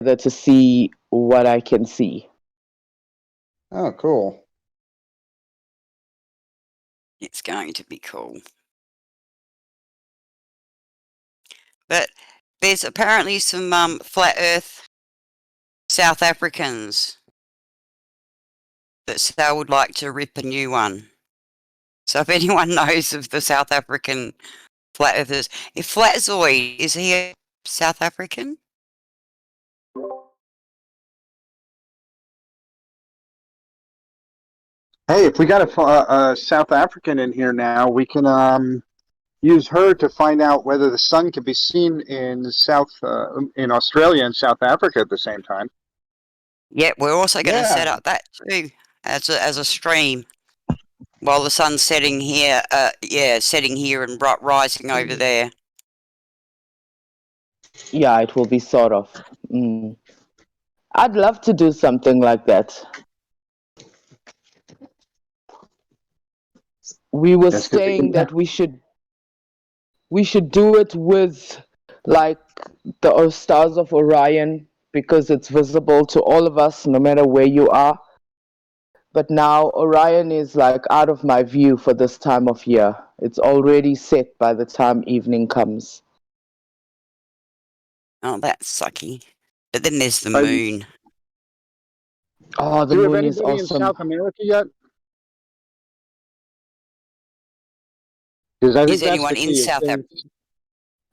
to see what I can see. Oh, cool. It's going to be cool. But there's apparently some flat Earth South Africans that Sal would like to rip a new one. So if anyone knows of the South African flat earthers, if Flatzoid, is he a South African? Hey, if we got a South African in here now, we can use her to find out whether the sun can be seen in in Australia and South Africa at the same time. Yeah, we're also going to set Yeah. up that too as a stream while the sun's setting here. Setting here and rising over there. Yeah, it will be sort of. I'd love to do something like that. We were saying that we should do it with like the stars of Orion because it's visible to all of us no matter where you are. But now Orion is like out of my view for this time of year. It's already set by the time evening comes. Oh, that's sucky. But then there's the moon. Oh, the moon is awesome. In South America yet? I think is anyone in South Africa?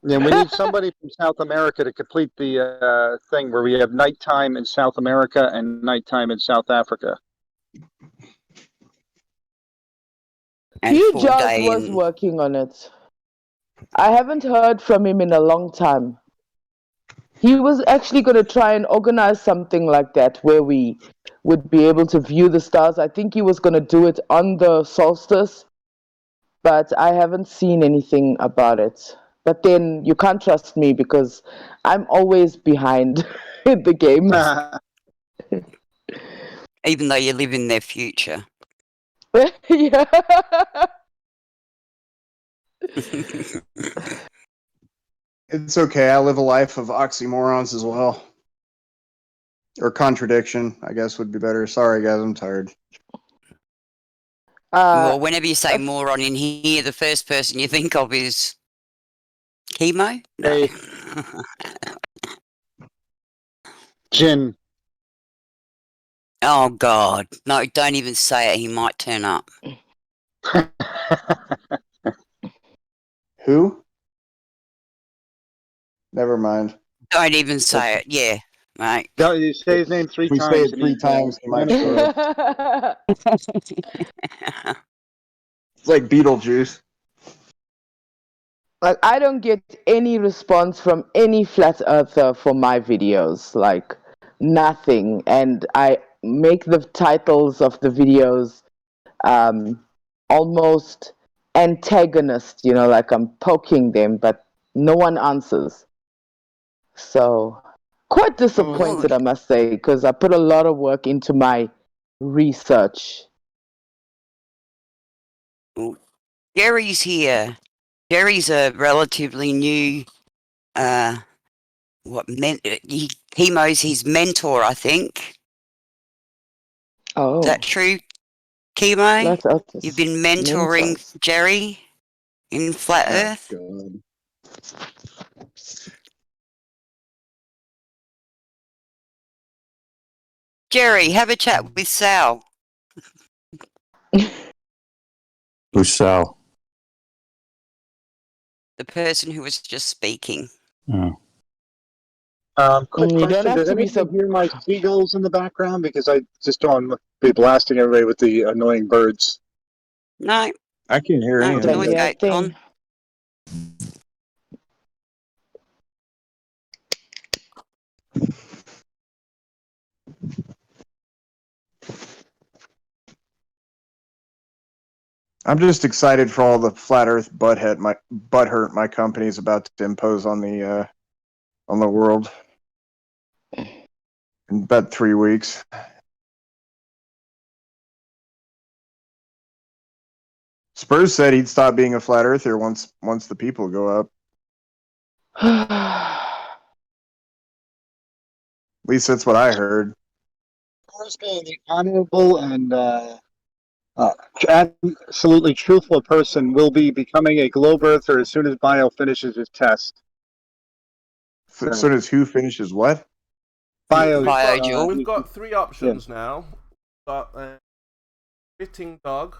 Yeah, we need somebody from South America to complete the thing where we have nighttime in South America and nighttime in South Africa. Hugh Jaws was working on it. I haven't heard from him in a long time. He was actually going to try and organize something like that where we would be able to view the stars. I think he was going to do it on the solstice, but I haven't seen anything about it. But then you can't trust me because I'm always behind in the game. Even though you live in their future. Yeah. It's okay. I live a life of oxymorons as well. Or contradiction, I guess would be better. Sorry, guys, I'm tired. Well, whenever you say moron in here, the first person you think of is Chemo? No. Hey. Jin. Oh, God. No, don't even say it. He might turn up. Who? Never mind. Don't even say it. Yeah, mate. Don't you say his name three times. We say it 3 times. He might show up. It's like Beetlejuice. Like, I don't get any response from any flat earther for my videos. Like, nothing. And I make the titles of the videos almost antagonist, you know, like I'm poking them, but no one answers. So, quite disappointed, I must say, because I put a lot of work into my research. Jerry's here. Jerry's a relatively new, Chemo's his mentor, I think. Oh. Is that true, Chemo? That's You've been mentoring Jerry in Flat Earth? God. Jerry, have a chat with Sal. Who's Sal? The person who was just speaking. Oh. Quick question. Does anybody hear my seagulls in the background? Because I just don't want to be blasting everybody with the annoying birds. No. I can't hear anything. Noise gate on. I'm just excited for all the flat Earth butthurt my company is about to impose on the world in about 3 weeks. Spurs said he'd stop being a flat earther once the people go up. least that's what I heard. Being the honorable and absolutely truthful person will be becoming a globe earther as soon as Bio finishes his test. As soon as who finishes what? Bio. Biodual. We've got 3 options now. We've got fitting dog,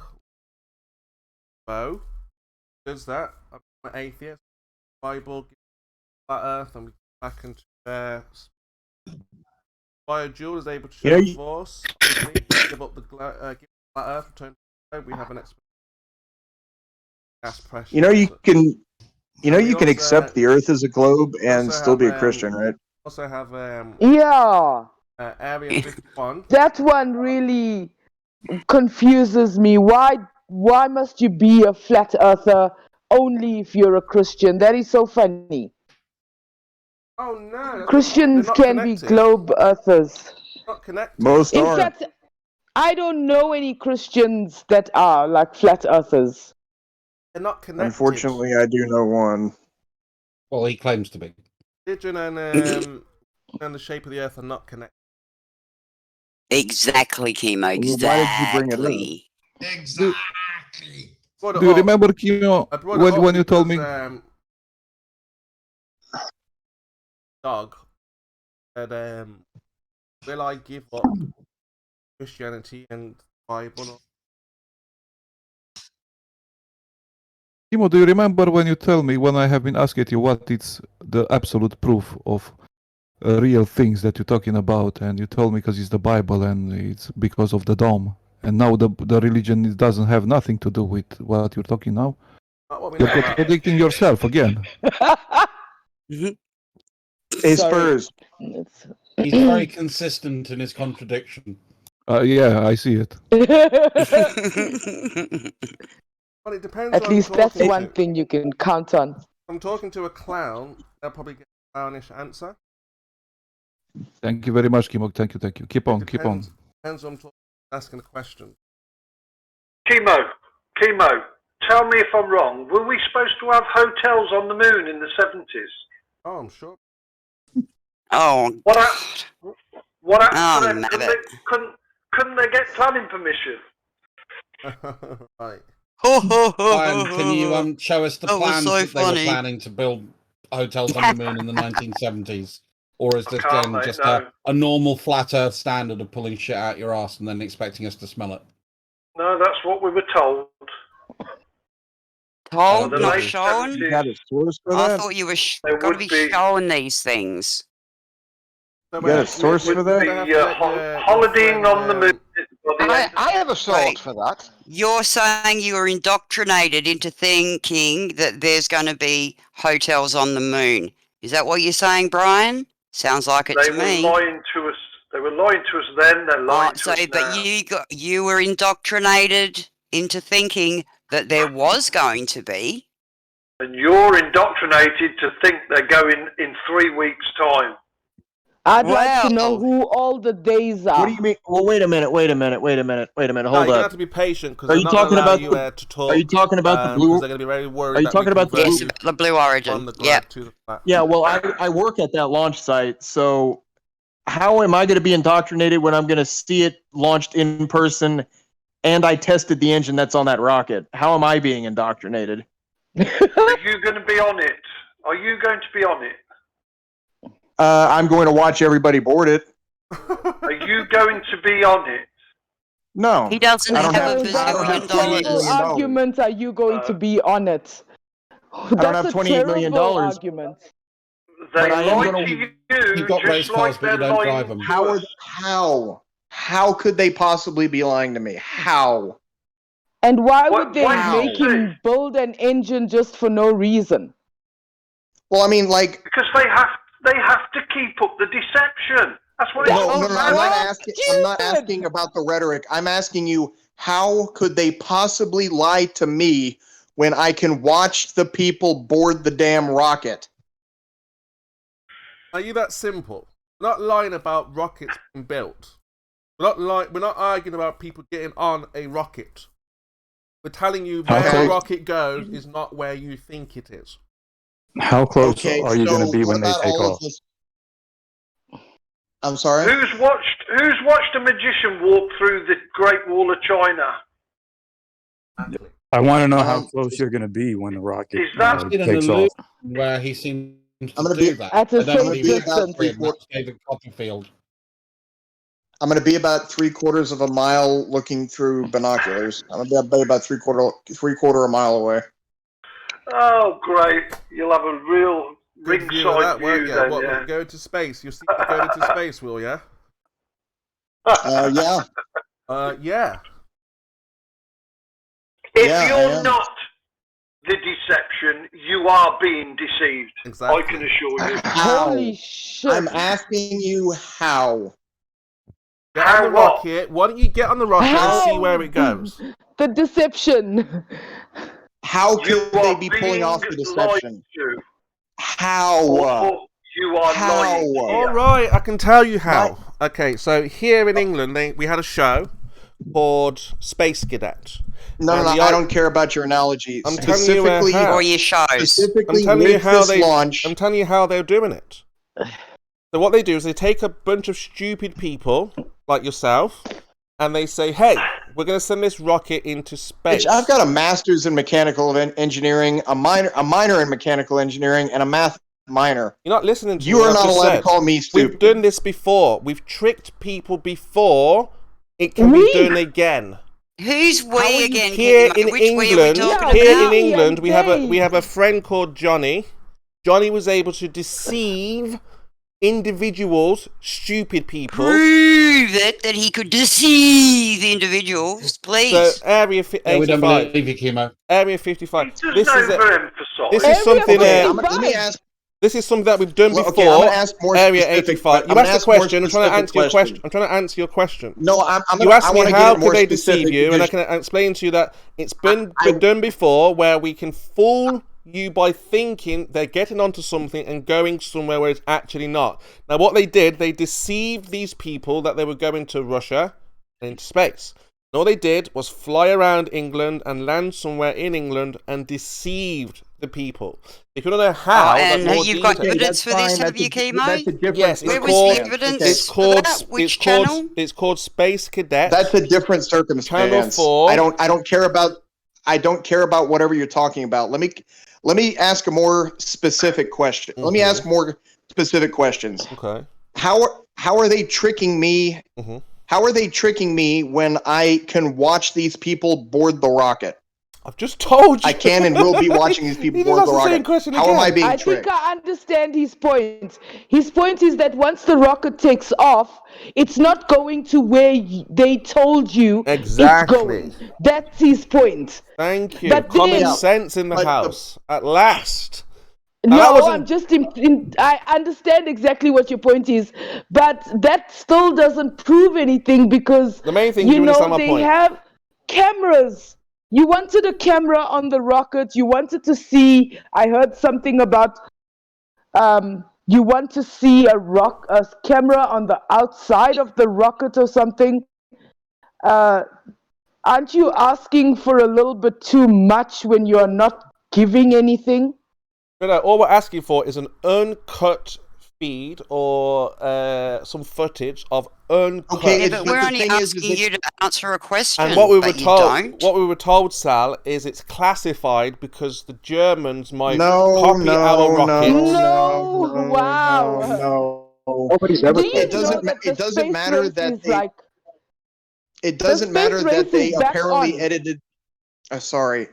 bow. Does that? I'm an atheist. Bible, flat Earth, and we go back into there. Biodual is able to show force. Give up the give flat Earth, return to we have an gas pressure. You can accept the Earth as a globe and still be a Christian, right? Also have Yeah. Area 51. That one really confuses me. Why must you be a flat earther only if you're a Christian? That is so funny. Oh no! Christians can be globe earthers. Not connected. Most In aren't. fact, I don't know any Christians that are like flat earthers. They're not connected. Unfortunately, I do know one. Well, he claims to be. Religion and the shape of the Earth are not connected. Exactly, Chemo. Exactly. Why did you bring it up? Exactly. Do you remember, Chemo, when you told me? Dog said, will I give up Christianity and Bible? Chemo, do you remember when you tell me, when I have been asking you what is the absolute proof of real things that you're talking about, and you told me because it's the Bible and it's because of the dome, and now the religion doesn't have nothing to do with what you're talking now? You're contradicting yourself again. Hey, Spurs. He's very consistent in his contradiction. Yeah, I see it. Well, it depends. At least that's one thing you can count on. If I'm talking to a clown, they'll probably get a clownish answer. Thank you very much, Chemo. Thank you. Keep on. Depends on asking a question. Chemo, tell me if I'm wrong. Were we supposed to have hotels on the moon in the 70s? Oh, I'm sure. Oh, What happened to them? Mabbit. Couldn't they get planning permission? Right. Brian, can you show us the That was plans so that they funny. were planning to build hotels on the moon in the 1970s? Or is this Can't, again mate, just no. a normal flat Earth standard of pulling shit out your ass and then expecting us to smell it? No, that's what we were told. Told, The not late shown? 70s. You got a source for I that? thought you were There going to would be be- showing these things. You got a source for that? Holidaying on the moon. I have a source Wait. for that. You're saying you were indoctrinated into thinking that there's going to be hotels on the moon. Is that what you're saying, Brian? Sounds like it They to were me. lying to us. They were lying to us then. They're lying to us But now. you were indoctrinated into thinking that there was going to be. And you're indoctrinated to think they're going in 3 weeks' time. I'd like to Well- know who all the days are. What do you mean? Well, wait a minute. Wait a minute. No, Hold you're gonna up. have to be patient because Are they're you not talking gonna allow about you the- to talk. Are you talking about the blue? Because they're gonna be very worried. Are you that talking we about the convert Yes, you the Blue Origin. from the Yeah. glad to the flat. Yeah, well, I work at that launch site, so how am I going to be indoctrinated when I'm going to see it launched in person and I tested the engine that's on that rocket? How am I being indoctrinated? Are you going to be on it? Are you going to be on it? I'm going to watch everybody board it. Are you going to be on it? No. He doesn't I don't have a have- I don't have bazillion $28 dollars. million. Argument are you going to be on it? don't have $28 million. Argument. They But I am lie gonna- to you You've got race just cars, like but you they're don't lying drive them. to us. How could they possibly be lying to me? How? And why What- would they why make would him build an engine just for no reason? Well, I mean, like, Because they have to keep up the deception. That's what no, it's no, all no, I'm about. not asking about the rhetoric. I'm asking you, how could they possibly lie to me when I can watch the people board the damn rocket? Are you that simple? We're not lying about rockets being built. We're not arguing about people getting on a rocket. We're telling you where Okay. the rocket goes is not where you think it is. How close Okay, are you going to so be what when they about take all of off? this- I'm sorry? Who's watched a magician walk through the Great Wall of China? I want to know how close you're going to be when the rocket takes off. Where he seems I'm to gonna do be that. at a I don't safe believe that's distance. him, that's David Copperfield. I'm going to be about 3/4 of a mile looking through binoculars. I'm going to be about three quarter a mile away. Oh, great! You'll have a real Good view of ringside that, won't view you? then. What, Yeah. go into space. You'll see me going into space, will ya? Yeah. Yeah. If Yeah, I you're am. not the deception, you are being deceived. Exactly. I can assure you. Holy shit! I'm asking you how. Get on How the what? rocket. Why don't you get on the rocket and see where it goes? The deception. How You could they are be pulling off the being lied deception? to. How? Or you are How? lying All here. right, I can tell you how. Okay, so here in England, we had a show called Space Cadet. No, And I don't care about your analogy. I'm telling you Specifically, how. Or your shows. specifically I'm telling with you how this launch. I'm telling you how they're doing it. So what they do is they take a bunch of stupid people like yourself, and they say, "Hey, we're going to send this rocket into space." I've got a master's in mechanical engineering, a minor in mechanical engineering, and a math minor. You're not listening to You what are I've not just allowed said. to call me stupid. We've done this before. We've tricked people before. It can be done again. Who's we again? Here Kiddo? in Which way are we England, talking here about? in England, we they. have a friend called Johnny. Johnny was able to deceive individuals, stupid people. Prove it that he could deceive individuals, please. So Area We don't 85. believe you, Kimo. Area 55. Just This is overemphasize. this is something. Let me ask. This is something that we've done Well, before. okay, I'm gonna ask more Area specific, 85. I'm You gonna asked a ask more question. I'm trying to specific answer your question. I'm trying to answer your question. No, You asked me I how get more could they specific deceive you, and I because- can explain to you that it's been done before, where we can fool you by thinking they're getting onto something and going somewhere where it's actually not. Now, what they did, they deceived these people that they were going to Russia and into space. And all they did was fly around England and land somewhere in England and deceived the people. If you don't know how, and that's more you've got detail. evidence for this, have you, Kimo? Yes, Where it's was called. the evidence It's for called. that? Which It's called. channel? It's called Space Cadet. That's a different circumstance. Channel 4. I don't care about whatever you're talking about. Let me ask a more specific question. Let me ask more specific questions. Okay. How are they tricking me? Mm-hmm. How are they tricking me when I can watch these people board the rocket? I've just told you. I can and will be watching these people board the rocket. How am I being I tricked? think I understand his point. His point is that once the rocket takes off, it's not going to where they told you Exactly. it's going. That's his point. Thank you. But Common then- sense in the But the- house. At last. Now, that No, wasn't- I'm just I understand exactly what your point is, but that still doesn't prove anything because The main thing you you know understand my they point. have cameras. You wanted a camera on the rocket. You wanted to see. I heard something about. You want to see a camera on the outside of the rocket or something. Aren't you asking for a little bit too much when you are not giving anything? No, all we're asking for is an uncut feed or some footage of uncut. Okay, Yeah, but we're only asking you to answer a question. And what we were but you told, don't. Sal, is it's classified because the Germans might No, copy no, our rockets. No, wow. No. Nobody's ever Do you said know that. that the It doesn't space matter race that is they. like It doesn't space matter race that they is back apparently on. edited. Sorry.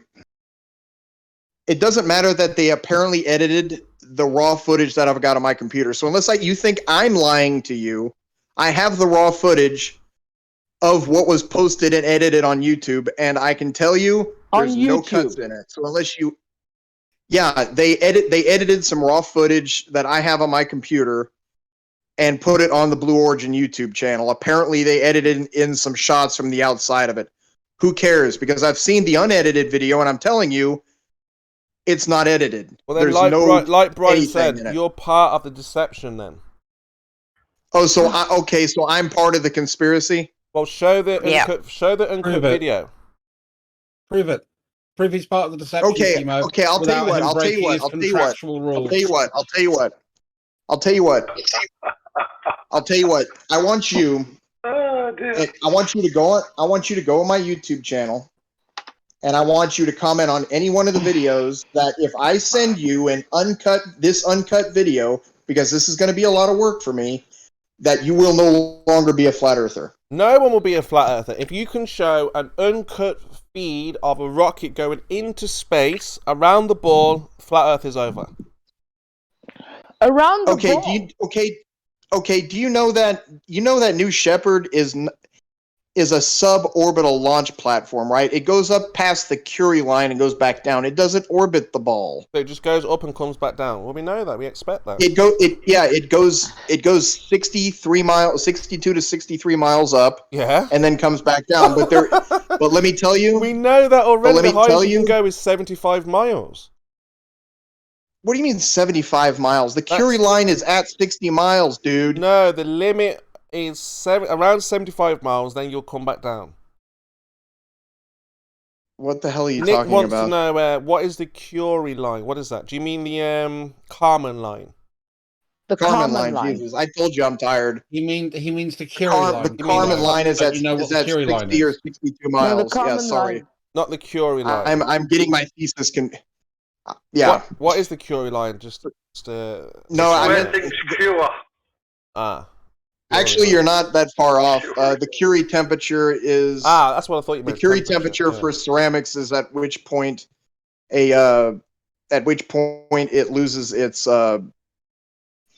It doesn't matter that they apparently edited the raw footage that I've got on my computer. So unless you think I'm lying to you, I have the raw footage of what was posted and edited on YouTube, and I can tell you there's no cuts in it. So unless you, yeah, they edited some raw footage that I have on my computer and put it on the Blue Origin YouTube channel. Apparently, they edited in some shots from the outside of it. Who cares? Because I've seen the unedited video, and I'm telling you, it's not edited. Well, then, There's like Brian anything said, in it. you're part of the deception then. Oh, so so I'm part of the conspiracy? Well, show the uncut Prove it. video. Prove it. Prove he's part of the deception. Okay, Kimo, okay, I'll tell you without what. him breaking his contractual rules. I'll tell you what. I'll tell you what. I want you. Oh, dear. I want you to go on. I want you to go on my YouTube channel, and I want you to comment on any one of the videos. That if I send you an uncut video, because this is going to be a lot of work for me, that you will no longer be a flat earther. No one will be a flat earther. If you can show an uncut feed of a rocket going into space around the ball, flat Earth is over. Around the ball. Do you know that New Shepard is a suborbital launch platform, right? It goes up past the Curie line and goes back down. It doesn't orbit the ball. So it just goes up and comes back down. Well, we know that. We expect that. It goes 62 to 63 miles up. Yeah. And then comes back down. But let me tell you. We know that already. The highest you can go is 75 miles. What do you mean 75 miles? The Curie line is at 60 miles, dude. No, the limit is around 75 miles, then you'll come back down. What the hell are you Nick talking wants about? to know what is the Curie line? What is that? Do you mean the Kármán line? The Kármán line. Jesus, I told you I'm tired. He means the Curie line. The Kármán line is at 60 or 62 miles. No, the Kármán sorry. line. Not the Curie line. I'm getting my thesis. Yeah. What is the Curie line? No, I Where mean things cure. Actually, you're not that far off. The Curie temperature is. That's what I thought you meant. The Curie temperature for ceramics is at which point it loses its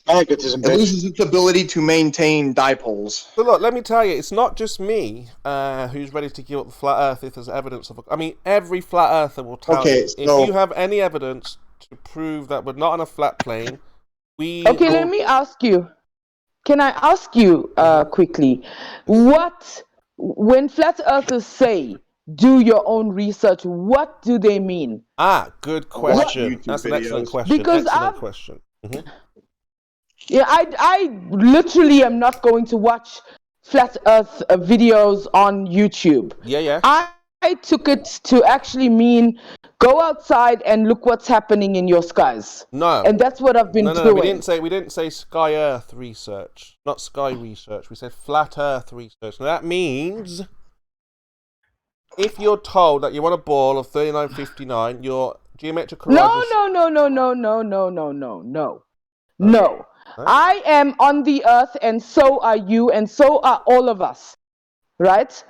magnetism. It loses its ability to maintain dipoles. So look, let me tell you, it's not just me who's ready to give up the flat Earth if there's evidence of. I mean, every flat Earther will tell you. So, if you have any evidence to prove that we're not on a flat plane, let me ask you. Can I ask you quickly, when flat earthers say, do your own research, what do they mean? Good question. That's an excellent question. Because question. Mm-hmm. Yeah, I literally am not going to watch flat earth videos on YouTube. Yeah. I took it to actually mean go outside and look what's happening in your skies. No. And that's what I've been doing. No, we didn't say sky earth research, not sky research. We said flat earth research. Now that means if you're told that you want a ball of 3959, your geometric horizon. No. I am on the earth and so are you and so are all of us. Right?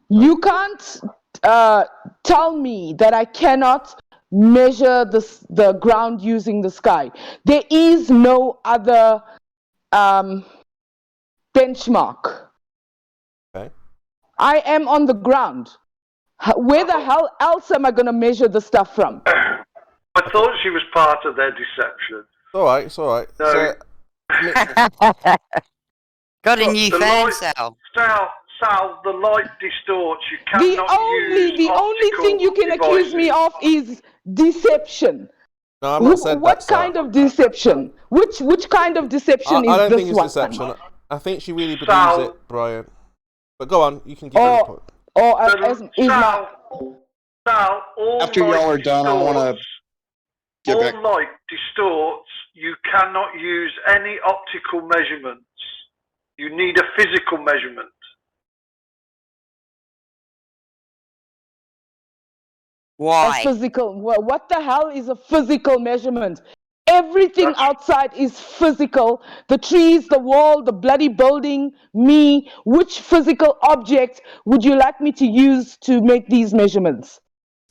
You can't tell me that I cannot measure the ground using the sky. There is no other benchmark. Okay. I am on the ground. Where the hell else am I going to measure the stuff from? I thought she was part of their deception. It's all right. No. Got a new fan, Sal. Sal, the light distorts. You cannot use the only thing you can accuse me of is deception. No, I'm not said what kind of deception? Which kind of deception is this one? I don't think it's deception. I think she really believes it, Brian. But go on, you can give it a point. Sal, after y'all are done, I want to get back. All light distorts. You cannot use any optical measurements. You need a physical measurement. Why? A physical. What the hell is a physical measurement? Everything outside is physical. The trees, the wall, the bloody building, me. Which physical object would you like me to use to make these measurements?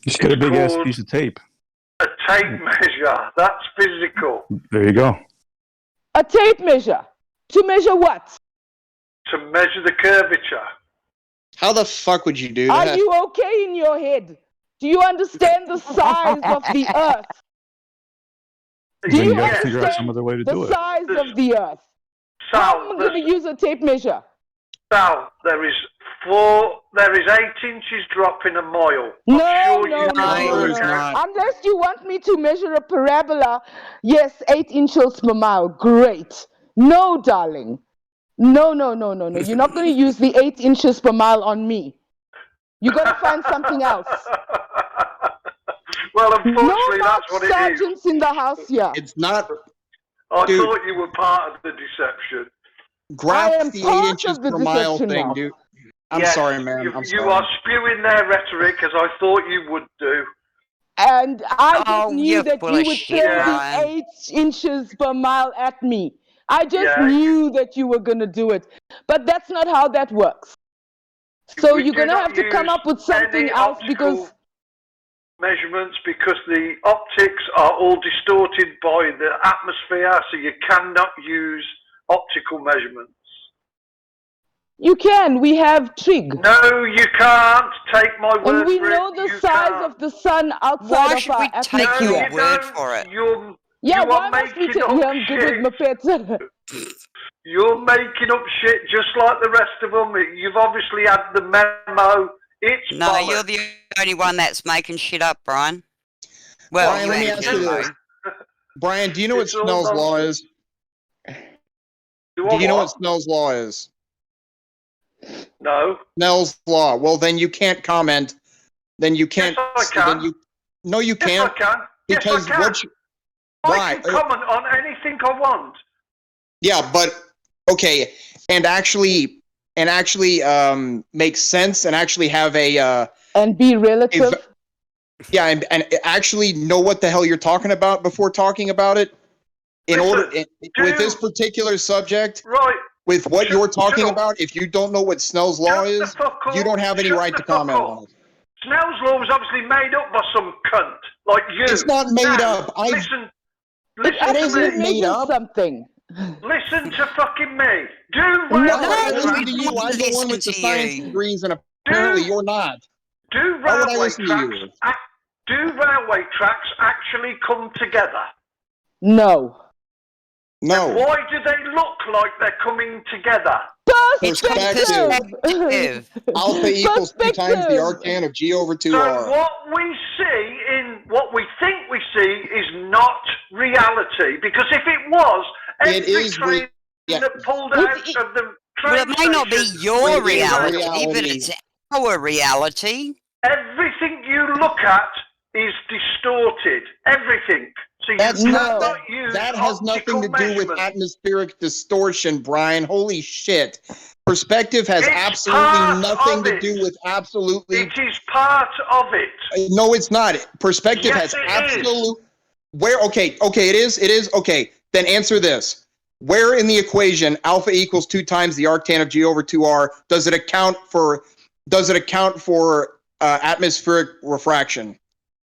Just get a big ass piece of tape. A tape measure. That's physical. There you go. A tape measure. To measure what? To measure the curvature. How the fuck would you do that? Are you okay in your head? Do you understand the size of the earth? Do you figure out some other way to do the it. size of the earth? Sal, How am I going to use a tape measure? Sal, there is 8 inches drop in a mile. No. Unless you want me to measure a parabola, yes, 8 inches per mile. Great. No, darling. No. You're not going to use the 8 inches per mile on me. You got to find something else. Well, unfortunately, that's what it is. Sergeants in the house here. It's not. I thought you were part of the deception. graph the 8 part inches of the per mile deception thing, now. dude. I'm Yes, sorry, man. I'm You sorry. are spewing their rhetoric as I thought you would do. And I just Oh, knew you're that full you of would shit, throw the Brian. 8 inches per mile at me. I just Yeah, knew that you were going to do it. But that's not how that works. So We you're do going to not have to come use up with something any else optical because measurements because the optics are all distorted by the atmosphere, so you cannot use optical measurements. you can. We have trig. No, you can't. Take my word And we for know it. the You size can't. of the sun outside Why of should our we take No, your atmosphere. you word don't. for it? Yeah, You why are must we making take? up Yeah, I'm good with shit. my pets. You're making up shit just like the rest of them. You've obviously had the memo. It's No, bollocks. you're the only one that's making shit up, Brian. Well, Brian, you let me and ask you Gizmo. this. Brian, do you know what It's all Snell's law nonsense. is? Do Do you know what? what Snell's law is? No. Snell's law. Well, then you can't comment. Then you can't. Yes, I can. Then you. No, you Yes, can't. I can. Yes, Because I can. what? I Why? can comment on anything I want. Yeah, but okay, and actually make sense and actually have a And be relative. yeah, and actually know what the hell you're talking about before talking about it. With this particular subject, right? With what you're talking shut up. about, if you don't know what Snell's law Shut the is, fuck up. you don't have any Shut right the to fuck comment up. on it. Snell's law was obviously made up by some cunt like you. It's not made Now, up. Listen It to actually me. made measures up. something. Listen to fucking me. Do No, Why would I railway listen tracks. to you? I'm the one with the science degrees, and apparently you're not. Do Why would I railway listen to tracks? you? Do railway tracks actually come together? No. No. Why do they look like they're coming together? Perspective. Alpha equals 2 times the arctan of G over 2R. So what we see what we think we see is not reality. Because if it was, every train that pulled out of the train Well, it may not be your reality, reality. but it's our reality. Everything you look at is distorted. Everything. So you cannot use that has nothing to do with measurements. atmospheric distortion, Brian. Holy shit. Perspective has It's absolutely part nothing of to it. do with absolutely. It is part of it. No, it's not. Perspective Yes, has it absolute. Where? Okay, it is. Okay, then answer this. Where in the equation alpha equals 2 times the arctan of G over 2R does it account for? Atmospheric refraction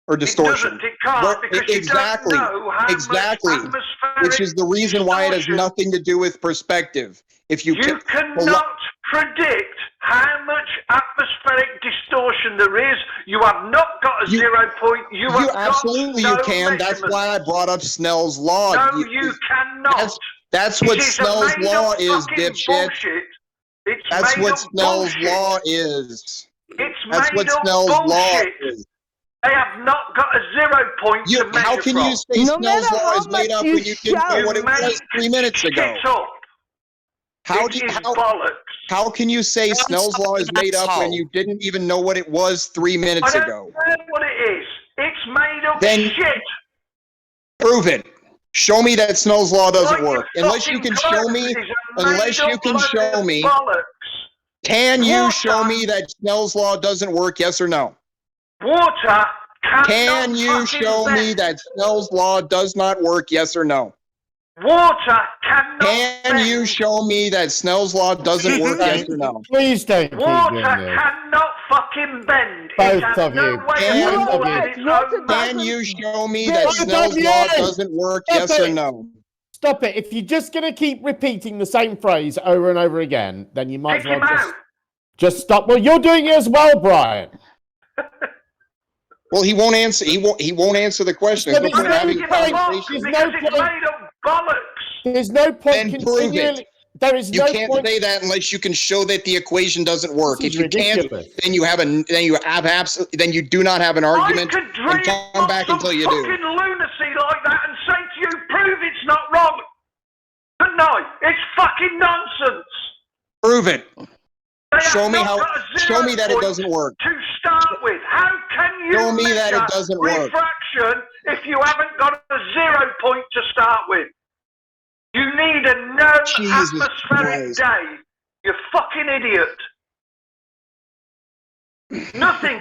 or distortion? It doesn't. It can't because exactly, you don't know how much atmospheric which is the reason why it has distortion. nothing to do with perspective. If you cannot predict how much atmospheric distortion there is. You have not got a 0 point. You have absolutely got no you can. That's measurement. why I brought up Snell's law. No, you cannot. That's what Snell's law is, dipshit. Bullshit. It's That's made what up Snell's bullshit. law is. It's That's made what up Snell's law bullshit. is. They have not got a 0 point to measure How can from. you say Snell's law is made up when you didn't know what it was 3 minutes ago? How can you say Snell's law is made up when you didn't even know what it was 3 minutes ago? I don't know what it is. It's made up Then shit. prove it. Show me that Snell's law doesn't work. Unless you can show me, can you show me that Snell's law doesn't work? Yes or no? Water Can you show me that Snell's law does not work? Yes or no? Water cannot. Can you show me that Snell's law doesn't work? Yes or no? Please don't keep Water doing this. cannot fucking bend. Both It has of no you. way Both of of you. its own Can motion. you show me that Snell's law doesn't work? Stop Yes or it. no? Stop it. If you're just going to keep repeating the same phrase over and over again, then you might as Take well him out. just stop. Well, you're doing it as well, Brian. Well, he won't answer. He won't answer the question. There's no point having a conversation. There's no point. There's no point Then prove continually. it. There is You no can't point. say that unless you can show that the equation doesn't work. This If is you can't, ridiculous. then you do not have an argument. I could And dream come back of until some you fucking do. lunacy like that and say to you, prove it's not wrong. But no, it's fucking nonsense. Prove it. They Show have me not how. got a Show me that it point doesn't work. To start with, how can you Show me that it measure doesn't work. refraction if you haven't got a 0 point to start with? You need a known Jesus atmospheric Christ. day. You fucking idiot. Nothing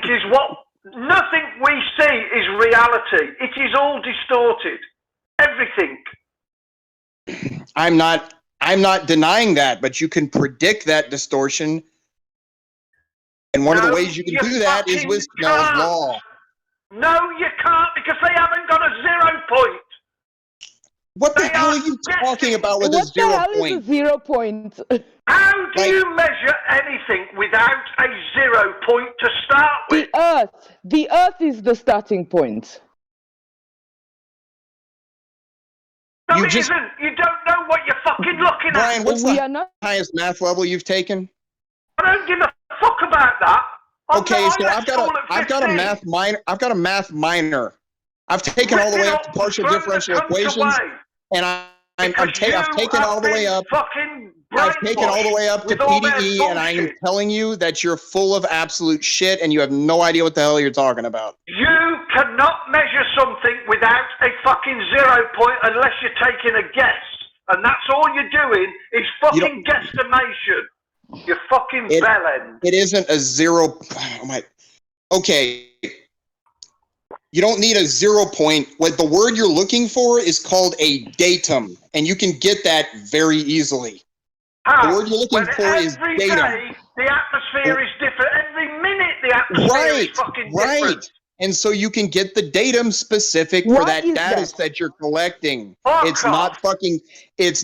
we see is reality. It is all distorted. Everything. I'm not denying that, but you can predict that distortion. And one of the ways you can do that is with Snell's law. No, you can't, because they haven't got a 0 point. What the hell are you talking about with a 0 What the hell point? is a 0 point? How do you measure anything without a 0 point to start with? The Earth is the starting point. No, it isn't. You don't know what you're fucking looking at. Brian, what's the highest math level you've taken? I don't give a fuck about that. Okay, so I've got a math minor. I've got a math minor. I've taken all the way up to partial differential equations, and I've taken all the way up. I've taken all the way up to PDE, and I am telling you that you're full of absolute shit, and you have no idea what the hell you're talking about. You cannot measure something without a fucking 0 point unless you're taking a guess, and that's all you're doing is fucking guesstimation. You fucking bellend. It isn't a 0. Oh my. Okay. You don't need a 0 point. What the word you're looking for is called a datum, and you can get that very easily. How? The word you're looking for is every datum. day the atmosphere is different. Every minute the atmosphere is fucking different. Right. And so you can get the datum specific for that data that you're collecting. It's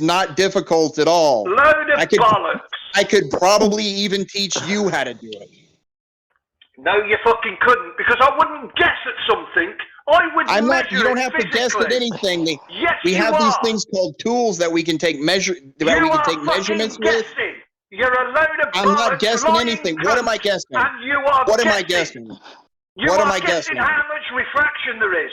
not difficult at all. Load of bollocks. I could probably even teach you how to do it. No, you fucking couldn't, because I wouldn't guess at something. I would measure You don't have to guess at anything. We have these things called tools that we can take measurements with. You're a load of I'm not guessing anything. What am I guessing? And you are What am I guessing? What am I guessing? How much refraction there is.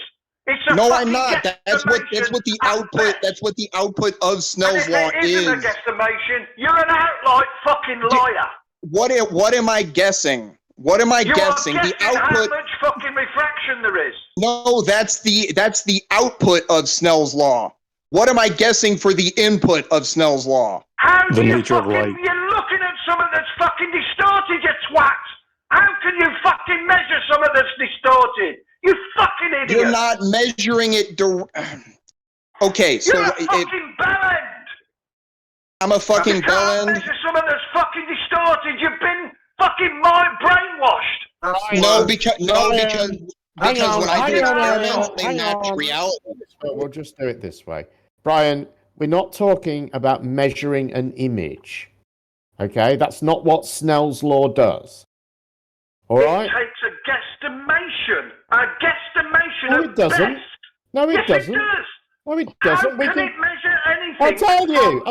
No, I'm not. That's what the output. That's what the output of Snell's law is. It isn't a guesstimation. You're an outright fucking liar. What am I guessing? What am I guessing? The output. How much fucking refraction there is. No, that's the output of Snell's law. What am I guessing for the input of Snell's law? How the nature of light. You're looking at something that's fucking distorted, you twat. How can you fucking measure something that's distorted? You fucking idiot. You're not measuring it. Okay, so you're a fucking bellend. I'm a fucking bellend. Measure something that's fucking distorted. You've been fucking brainwashed. No, because when I do experiments, they match reality. We'll just do it this way, Brian. We're not talking about measuring an image. Okay, that's not what Snell's law does. All right. It takes a guesstimation. A guesstimation. No, it doesn't. Best. No, it yes, doesn't. It does. No, it doesn't. How can it measure anything?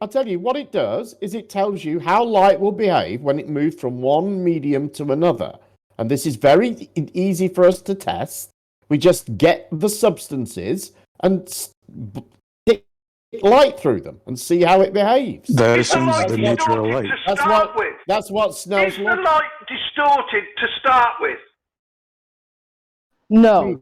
I'll tell you. What it does is it tells you how light will behave when it moves from one medium to another. And this is very easy for us to test. We just get the substances and stick light through them and see how it behaves. That assumes the nature of light. That's what Snell's law. Is the light distorted to start with? No.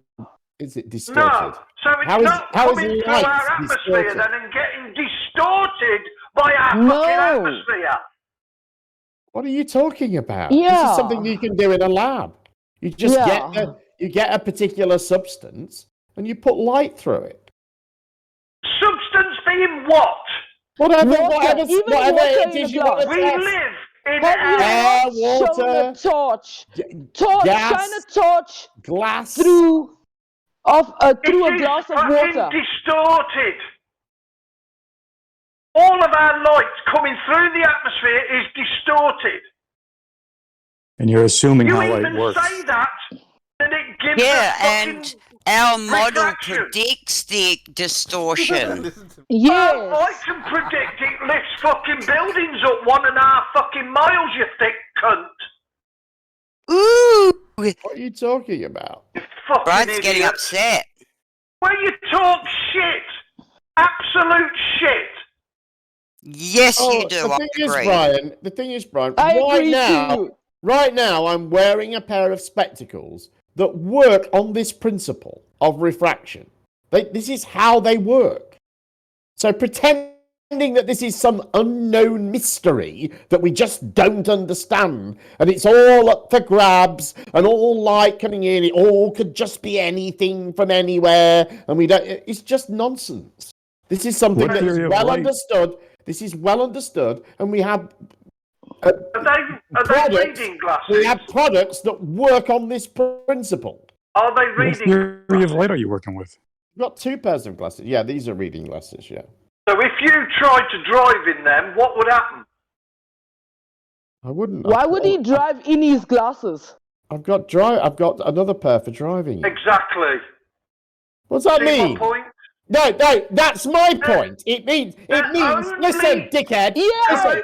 Is it distorted? No. So it's not coming through our atmosphere then and getting distorted by our fucking atmosphere. What are you talking about? Yeah. This is something you can do in a lab. You just get a particular substance and you put light through it. Substance being what? Whatever it is you want to We test. live in air, water, shine a torch glass through a glass of water. Distorted. All of our light coming through the atmosphere is distorted. And you're assuming how you light works. Say that, and it gives and our model predicts the distortion. Yes. I can predict it lifts fucking buildings up 1.5 fucking miles, you thick cunt. Ooh! What are you talking about? Brian's getting upset. When you talk shit, absolute shit. Yes, you do. The thing is, Brian, right now I'm wearing a pair of spectacles that work on this principle of refraction. This is how they work. So pretending that this is some unknown mystery that we just don't understand, and it's all up for grabs, and all light coming in, it all could just be anything from anywhere, and we don't. It's just nonsense. This is something that is well understood. This is well understood, and we have. Are they reading glasses? We have products that work on this principle. Are they What reading theory glasses? of light are you working with? We've got 2 pairs of glasses. Yeah, these are reading glasses, yeah. So if you tried to drive in them, what would happen? I wouldn't. Why would he drive in his glasses? I've got another pair for driving. Exactly. What's that See mean? my point? No, that's my point. It means. Listen, dickhead. Yeah. Listen,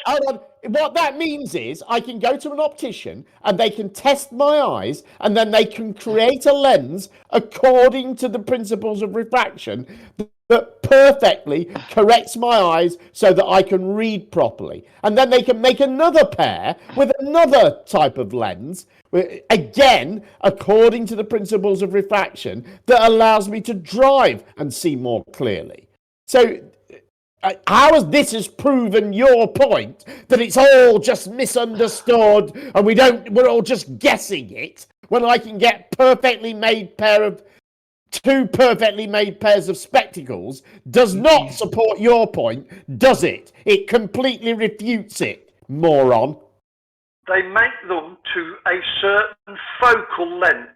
hold on. What that means is I can go to an optician and they can test my eyes and then they can create a lens according to the principles of refraction that perfectly corrects my eyes so that I can read properly. And then they can make another pair with another type of lens, again, according to the principles of refraction, that allows me to drive and see more clearly. So how has this proven your point that it's all just misunderstood and we're all just guessing it, when I can get two perfectly made pairs of spectacles does not support your point, does it? It completely refutes it, moron. They make them to a certain focal length.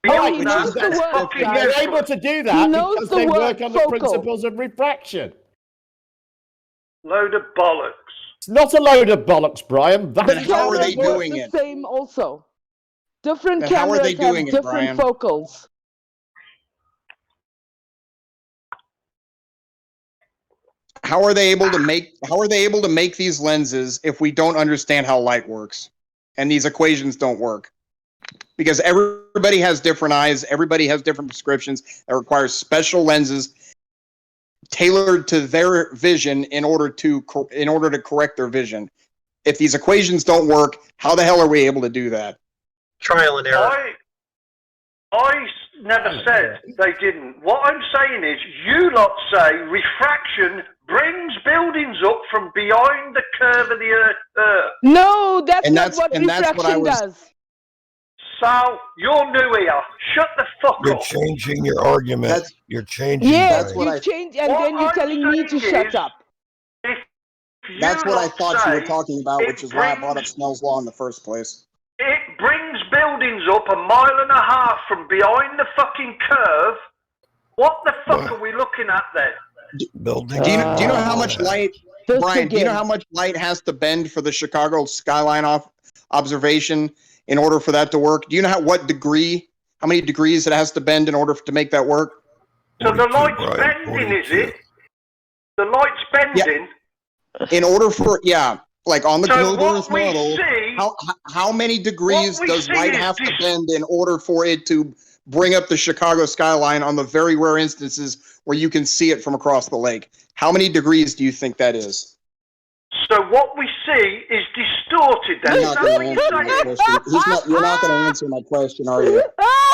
Oh, he knows the word, They're able to do that because they work on the principles of refraction. Load of bollocks. It's not a load of bollocks, Brian. Then how are they doing it? Same also. Different Then cameras how are they doing have it, different Brian? focals. How are they able to make these lenses if we don't understand how light works and these equations don't work? Because everybody has different eyes, everybody has different prescriptions that require special lenses tailored to their vision in order to correct their vision. If these equations don't work, how the hell are we able to do that? Trial and error. I never said they didn't. What I'm saying is, you lot say refraction brings buildings up from behind the curve of the Earth. No, that's not what refraction does. So, you're new here. Shut the fuck up. You're changing your argument. You're changing. Yes, you change, and then you're telling me to shut up. That's what I thought you were talking about, which is why I brought up Snell's Law in the first place. It brings buildings up 1.5 miles from behind the fucking curve. What the fuck are we looking at then? Do you know how much light, Brian? Do you know how much light has to bend for the Chicago skyline observation in order for that to work? Do you know how many degrees it has to bend in order to make that work? So the light's bending, is it? The light's bending. Yeah. In order for like on the Global Earth model, how many degrees does light have to bend in order for it to bring up the Chicago skyline on the very rare instances where you can see it from across the lake? How many degrees do you think that is? So what we see is distorted. You're not going to answer my question, are you?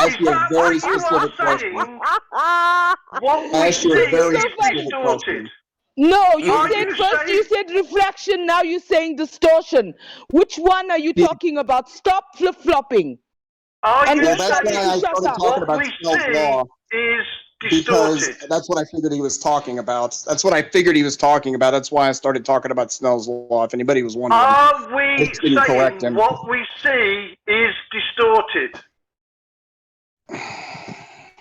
Ask you a very specific question. Ask you a very specific question. No, you said refraction, now you're saying distortion. Which one are you talking about? Stop flip-flopping. That's why I started talking about Snell's Law. Because that's what I figured he was talking about. That's why I started talking about Snell's Law, if anybody was wondering. Are we saying what we see is distorted?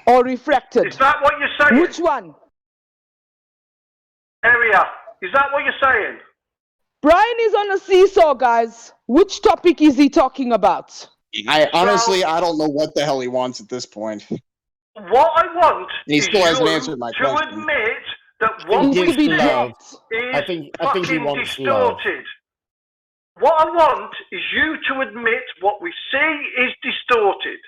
Or refracted? Is that what you're saying? Which one? Area. Is that what you're saying? Brian is on a seesaw, guys. Which topic is he talking about? I don't know what the hell he wants at this point. What I want he still hasn't answered my question. To admit that what we see is fucking distorted. What I want is you to admit what we see is distorted.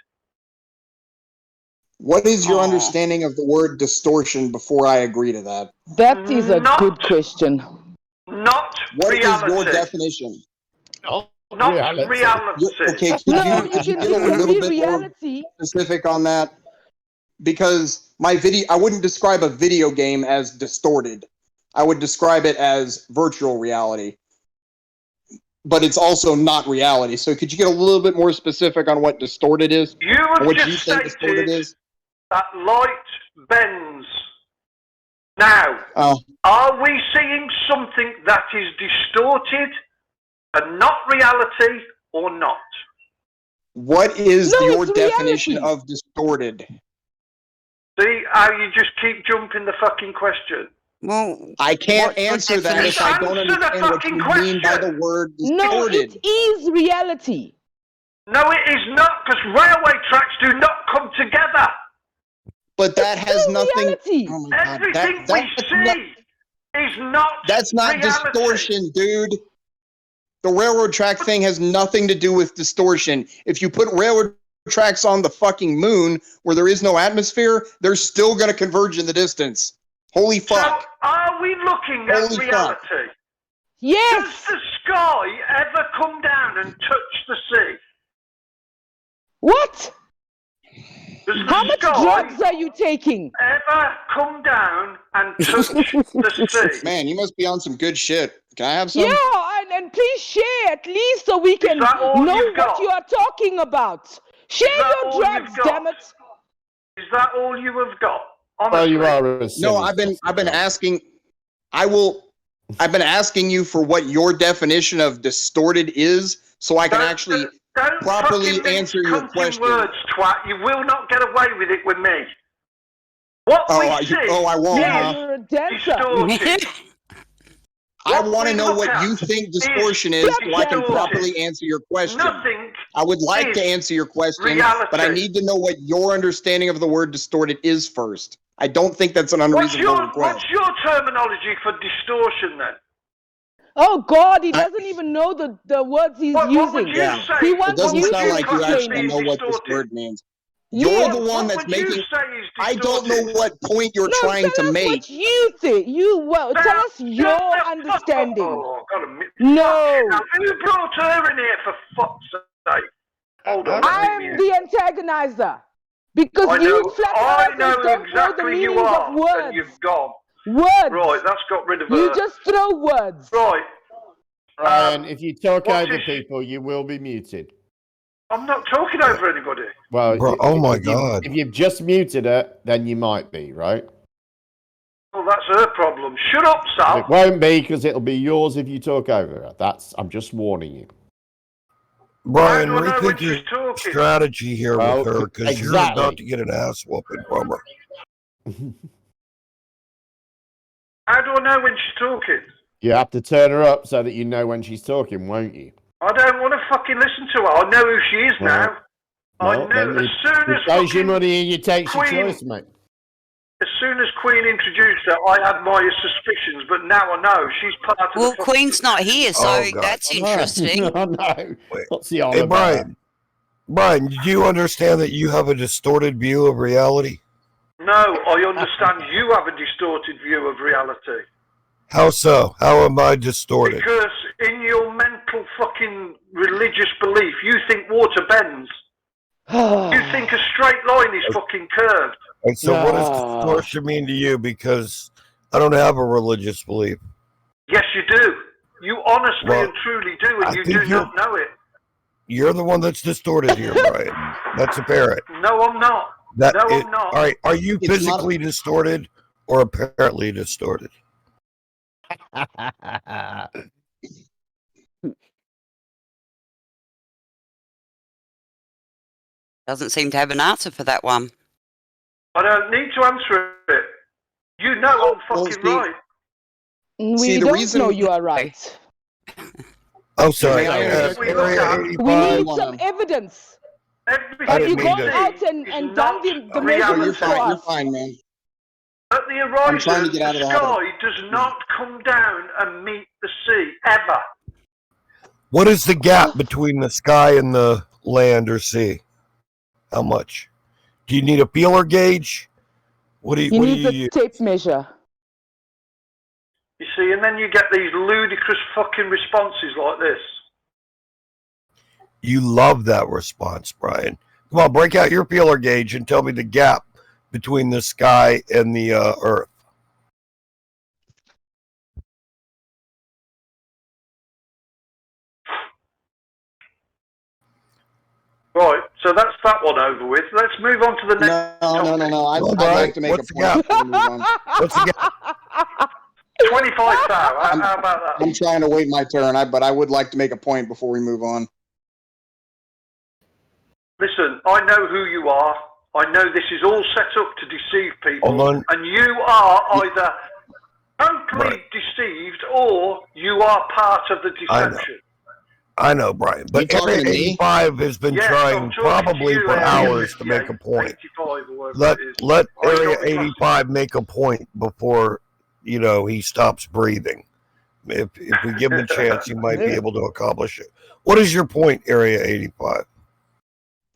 What is your understanding of the word distortion before I agree to that? That is a good question. Not what reality. What is your definition? Not reality. Okay, could you get a little bit more specific on that? because I wouldn't describe a video game as distorted. I would describe it as virtual reality. But it's also not reality. So could you get a little bit more specific on what distorted is? You have what just you think distorted is? That light bends. Now, are we seeing something that is distorted and not reality or not? What is your definition of distorted? See how you just keep jumping the fucking question. Well, I can't answer that if I don't understand what you mean by the word distorted. No, it is reality. No, it is not, because railway tracks do not come together. But that has nothing. Reality. Oh my God, Everything we see is not. That's not reality. distortion, dude. The railroad track thing has nothing to do with distortion. If you put railroad tracks on the fucking moon where there is no atmosphere, they're still going to converge in the distance. Holy fuck. So are we looking at reality? Fuck. Yes. Does the sky ever come down and touch the sea? What? Does How the much sky drugs are you taking? ever come down and touch the sea? Man, you must be on some good shit. Can I have some? Yeah, and please share at least so we can know what you are talking about. Share your drugs, damn it. Is that all you have got? Well, you are No, I've been asking. I've been asking you for what your definition of distorted is, so I can actually properly answer your question. Words, twat. You will not get away with it with me. What we see I won't. Yeah, you're a dancer. distorted. I want to know what you think distortion is so I can properly answer your question. Nothing. I would like to answer your question, reality. but I need to know what your understanding of the word distorted is first. I don't think that's an unreasonable request. What's your terminology for distortion then? Oh God, he doesn't even know the words he's using. What would you say? He It wants doesn't you sound to like you explain actually it. know what this word means. Yeah, You're the one what that's would you making. say is I don't know distorted? what point you're trying tell to us make. what you think. Tell us your understanding. Oh, God, No. Now, who brought her in here for fuck's sake? Hold on. I am the antagonizer. Because you flat I earthers know don't know the exactly meanings you are, of words. and you've gone. Words. Right, that's got rid of her. You just throw words. Right. Brian, if you talk what over is- people, you will be muted. I'm not talking over anybody. Well, Bro, oh my God. If you've just muted her, then you might be, right? Well, that's her problem. Shut up, Sal. It won't be because it'll be yours if you talk over her. I'm just warning you. Brian, How do I know when rethink she's your talking? strategy here Well, with her because you're exactly. about to get an ass whooping from her. How do I know when she's talking? You have to turn her up so that you know when she's talking, won't you? I don't want to fucking listen to her. I know who she is now. I Well, knew then as you soon as pays your fucking money and you take your Queen- choice, mate. as soon as Queen introduced her, I had my suspicions, but now I know she's part of well, the fucking... Queen's not here, so Oh, God. that's interesting. I know. Wait. What's the all Hey, about? Brian, do you understand that you have a distorted view of reality? No, I understand you have a distorted view of reality. How so? How am I distorted? Because in your mental fucking religious belief, you think water bends. You think a straight line is fucking curved. And so what does distortion mean to you? Because I don't have a religious belief. Yes, you do. You honestly Well, and truly do, I and you think do not know it. You're the one that's distorted here, Brian. That's apparent. No, I'm not. I'm not. All right, are you It's physically distorted or apparently distorted? Doesn't seem to have an answer for that one. I don't need to answer it. You know I'm fucking right. We the don't reason- know you are right. Oh, sorry. We look at- We 85. need some evidence. Everything Have didn't you mean gone to- out and is done the not measurements reality. for You're us? fine, man. At the I'm trying horizon, to get out the of the habit. sky does not come down and meet the sea, ever. What is the gap between the sky and the land or sea? How much? Do you need a feeler gauge? What do you, You what do need you the use? tape measure. You see, and then you get these ludicrous fucking responses like this. You love that response, Brian. Come on, break out your feeler gauge and tell me the gap between the sky and the earth. Right, so that's that one over with. Let's move on to the next topic. No. I'd like to make What's a the point gap? before we move on. What's the gap? 25 thou. How about that? I'm trying to wait my turn, but I would like to make a point before we move on. Listen, I know who you are. I know this is all set up to deceive people. Hold on. And you are either totally deceived or you are part of the deception. I know, Brian, but You talking Area to me? 85 has been Yes, trying I'm talking probably to you, for Area hours to 58, make a point. 85 or whatever it is. Let I got Area the glasses. 85 make a point before he stops breathing. If we give him a chance, he might be able to accomplish it. What is your point, Area 85?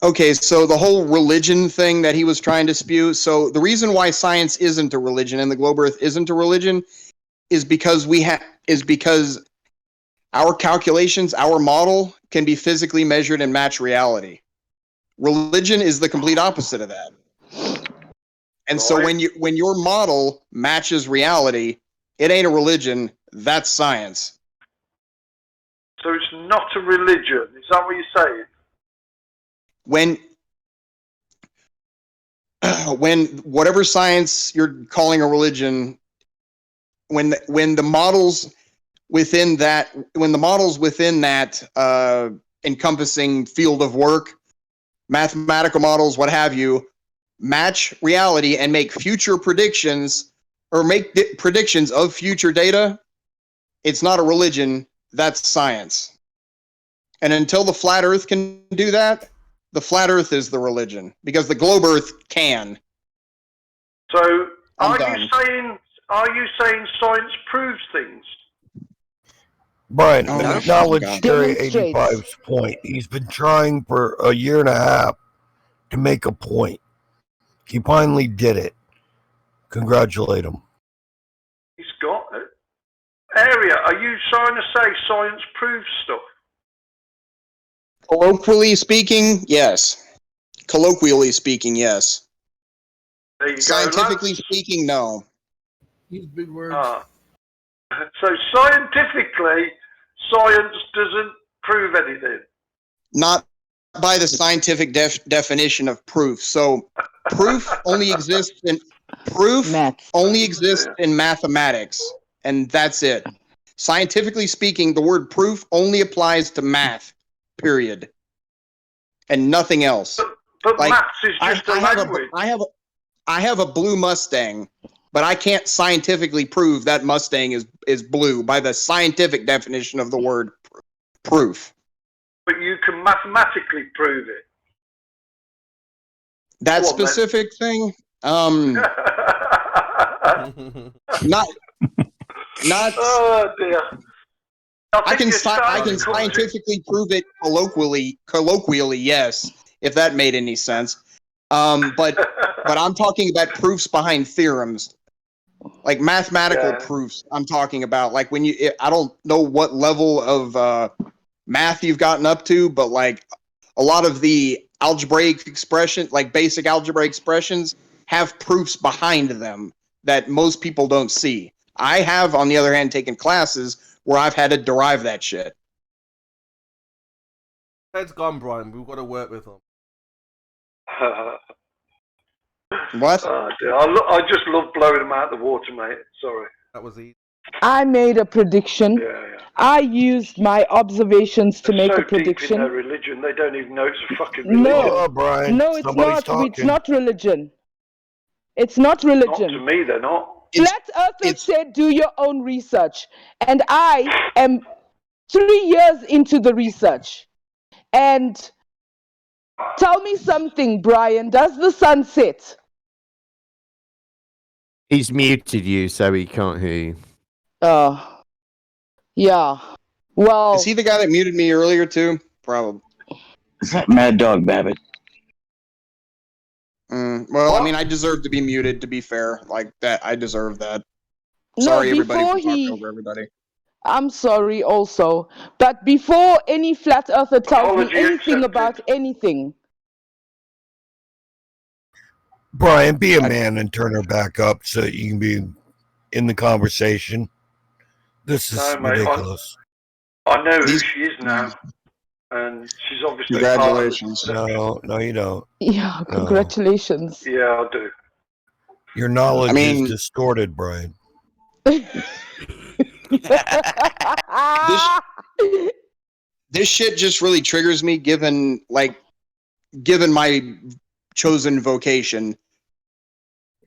Okay, so the whole religion thing that he was trying to spew. So the reason why science isn't a religion and the globe Earth isn't a religion is because because our calculations, our model can be physically measured and match reality. Religion is the complete opposite of that. And so when your model matches reality, it ain't a religion, that's science. So it's not a religion. Is that what you're saying? When whatever science you're calling a religion, when the models within that encompassing field of work, mathematical models, what have you, match reality and make future predictions or make predictions of future data, it's not a religion, that's science. And until the flat earth can do that, the flat earth is the religion because the globe earth can. So I'm are you saying science proves things? Brian, Oh, acknowledge God. Area Demonstrates. 85's point. He's been trying for a year and a half to make a point. He finally did it. Congratulate him. He's got it. Area, are you trying to say science proves stuff? Colloquially speaking, yes. Colloquially speaking, yes. There you Scientifically go, speaking, no. Use big words. So scientifically, science doesn't prove anything. Not by the scientific definition of proof. So proof only exists in mathematics, and that's it. Scientifically speaking, the word proof only applies to math, period, and nothing else. But Like, maths is just a language. I have a blue Mustang, but I can't scientifically prove that Mustang is blue by the scientific definition of the word proof. But you can mathematically prove it. That Go on, specific thing, not. Oh dear. I can scientifically prove it colloquially, yes, if that made any sense. But I'm talking about proofs behind theorems, like mathematical proofs. I'm talking about like when I don't know what level of math you've gotten up to, but like a lot of the algebraic expression, like basic algebra expressions, have proofs behind them that most people don't see. I have, on the other hand, taken classes where I've had to derive that shit. Ted's gone, Brian. We've got to work with him. What? Oh, dear. I just love blowing them out of the water, mate. Sorry. That was easy. I made a prediction. Yeah. I used my observations to make so a prediction. Deep in their religion, they don't even know it's a fucking religion. No, Brian, no, it's somebody's not. talking. It's not religion. It's not Not religion. to me, they're not. Flat Earthers said do your own research. And I am 3 years into the research. And tell me something, Brian. Does the sun set? He's muted you, so he can't hear you. Yeah. Well, Is he the guy that muted me earlier too? Probably. Is that Mad Dog Babbitt? Well, I mean, I deserve to be muted. To be fair, like that, I deserve that. no, Sorry, everybody, before for talking he... over everybody. I'm sorry also. But before any flat earther tells Apology me anything accepted. about anything, Brian, be a man and turn her back up so you can be in the conversation. This is No, mate, ridiculous. I know who she is now, and she's obviously Congratulations. No, you don't. Yeah, congratulations. Yeah, I do. Your knowledge is distorted, Brian. This shit just really triggers me, given my chosen vocation.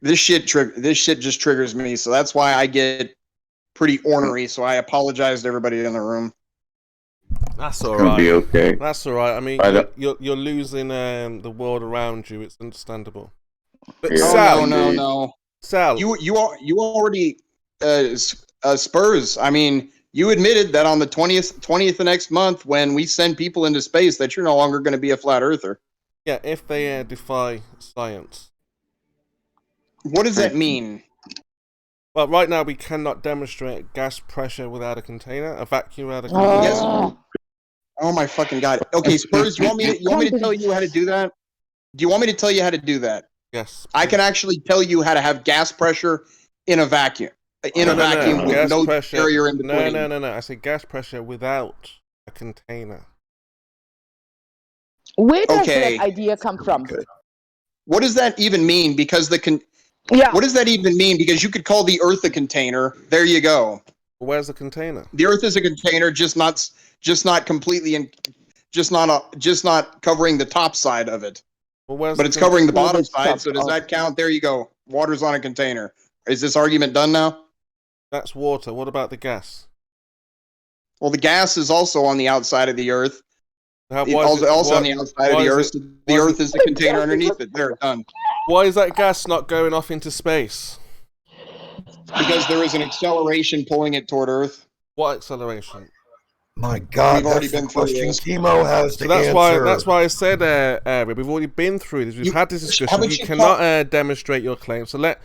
This shit just triggers me, so that's why I get pretty ornery. So I apologize to everybody in the room. That's all right. Be okay. That's all right. I mean, you're losing the world around you. It's understandable. But Yeah. Sal, No. Sal, You already Spurs. I mean, you admitted that on the 20th of next month, when we send people into space, that you're no longer going to be a flat earther. yeah, if they defy science. What does that mean? Well, right now we cannot demonstrate gas pressure without a container, a vacuum without a container. Yes. Oh my fucking god. Okay, Spurs, you want me to tell you how to do that? Do you want me to tell you how to do that? Yes. I can actually tell you how to have gas pressure in a vacuum. In a vacuum with gas no pressure. barrier in between. No. I said gas pressure without a container. Where does that idea come from? What does that even mean? Because what does that even mean? Because you could call the Earth a container. There you go. Where's the container? The Earth is a container, just not completely just not covering the top side of it. Well, but it's covering the bottom side. So does that count? There you go. Water's on a container. Is this argument done now? That's water. What about the gas? Well, the gas is also on the outside of the Earth. On the outside of the Earth. The Earth is the container underneath it. There, done. Why is that gas not going off into space? Because there is an acceleration pulling it toward Earth. What acceleration? My God, we've already that's been the through question this. Chemo has to that's answer. That's why I said, we've already been through this. We've had this discussion. You cannot demonstrate your claim. So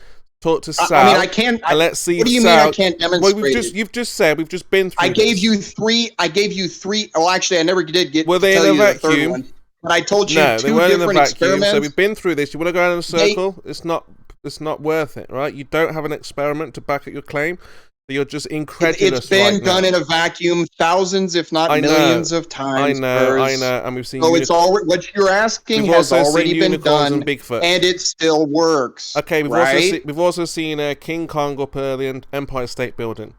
talk to Sal. I mean, I can't. And let's see. What do you Sal, mean I can't demonstrate? Well, you've just said we've just been through. I gave you three. Well, actually, I never did get. Were they to in tell a you the third vacuum? one. But I told you no, two they weren't in a different vacuum. experiments. So we've been through this. You want to go around in a circle? It's not worth it, right? You don't have an experiment to back up your claim. So you're just incredulous. It's been right done now. in a vacuum thousands, if not millions of times. I know, and we've seen. So it's all what you're asking has already been done, and it still works. Okay, we've right? also seen King Kong up the Empire State Building.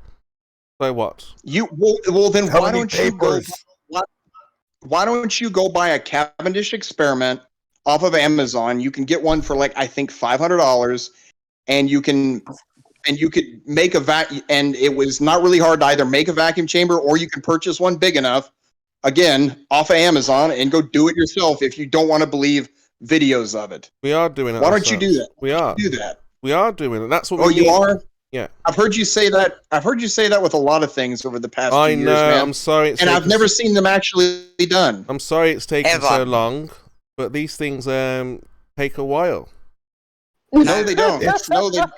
So what? Well then why don't you go? Why don't you go buy a Cavendish experiment off of Amazon? You can get one for I think $500, and you could make a vacuum, and it was not really hard to either make a vacuum chamber, or you can purchase one big enough, again, off of Amazon, and go do it yourself if you don't want to believe videos of it. We are doing it. Why don't you do that? We are. Do that. We are doing it. That's what. Oh, you are? Yeah. I've heard you say that. I've heard you say that with a lot of things over the past few years, man. I'm sorry. And I've never seen them actually done. I'm sorry it's taken so long, but these things take a while. No, they don't. No, they don't.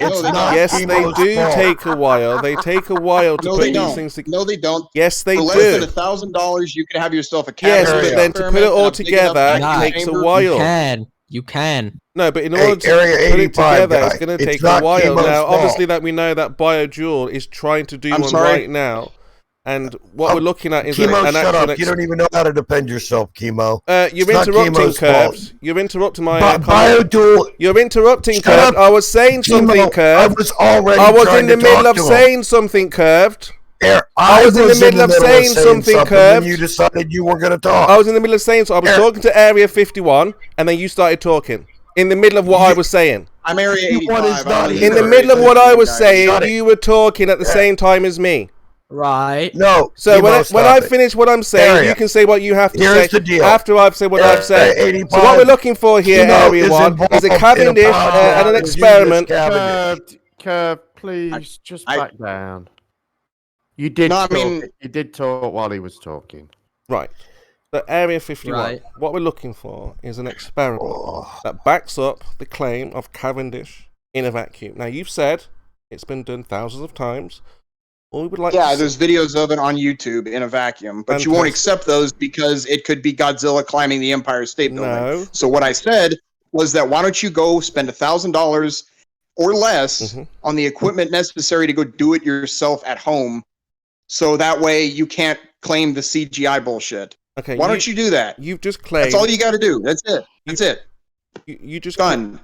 Yes, they do take a while. They take a while to put these things together. No, they don't. Yes, they do. For less than $1,000, you can have yourself a Yes, but then to put it all together takes a while. You can. No, but in order to put it together, it's going to take a while. Now, obviously, that we know that BioJewel is trying to do one right now. And what we're looking at is Chemo, shut up. You don't even know how to defend yourself, Chemo. You're interrupting, Curves. You're interrupting my BioJewel. You're interrupting, Curved. I was saying something, Curved. I was in the middle of saying something, Curved. I was in the middle of saying something, Curved. You decided you were going to talk. I was in the middle of saying so. I was talking to Area 51, and then you started talking. In the middle of what I was saying. I'm Area 85. In the middle of what I was saying, you were talking at the same time as me. Right. No. So when I finish what I'm saying, you can say what you have to say the deal. after I've said what I've said. So what we're looking for here, Area 1, is a Cavendish and an experiment. Curve, please, just back down. You did talk. You did talk while he was talking. Right. So Area 51, Right. what we're looking for is an experiment that backs up the claim of Cavendish in a vacuum. Now, you've said it's been done thousands of times. All we would like to there's videos of it on YouTube in a vacuum, but you won't accept those because it could be Godzilla climbing the Empire State Building. No. So what I said was that why don't you go spend $1,000 or less on the equipment necessary to go do it yourself at home, so that way you can't claim the CGI bullshit. Okay. Why don't you do that? You've just claimed. That's all you got to do. That's it. That's it. You just done.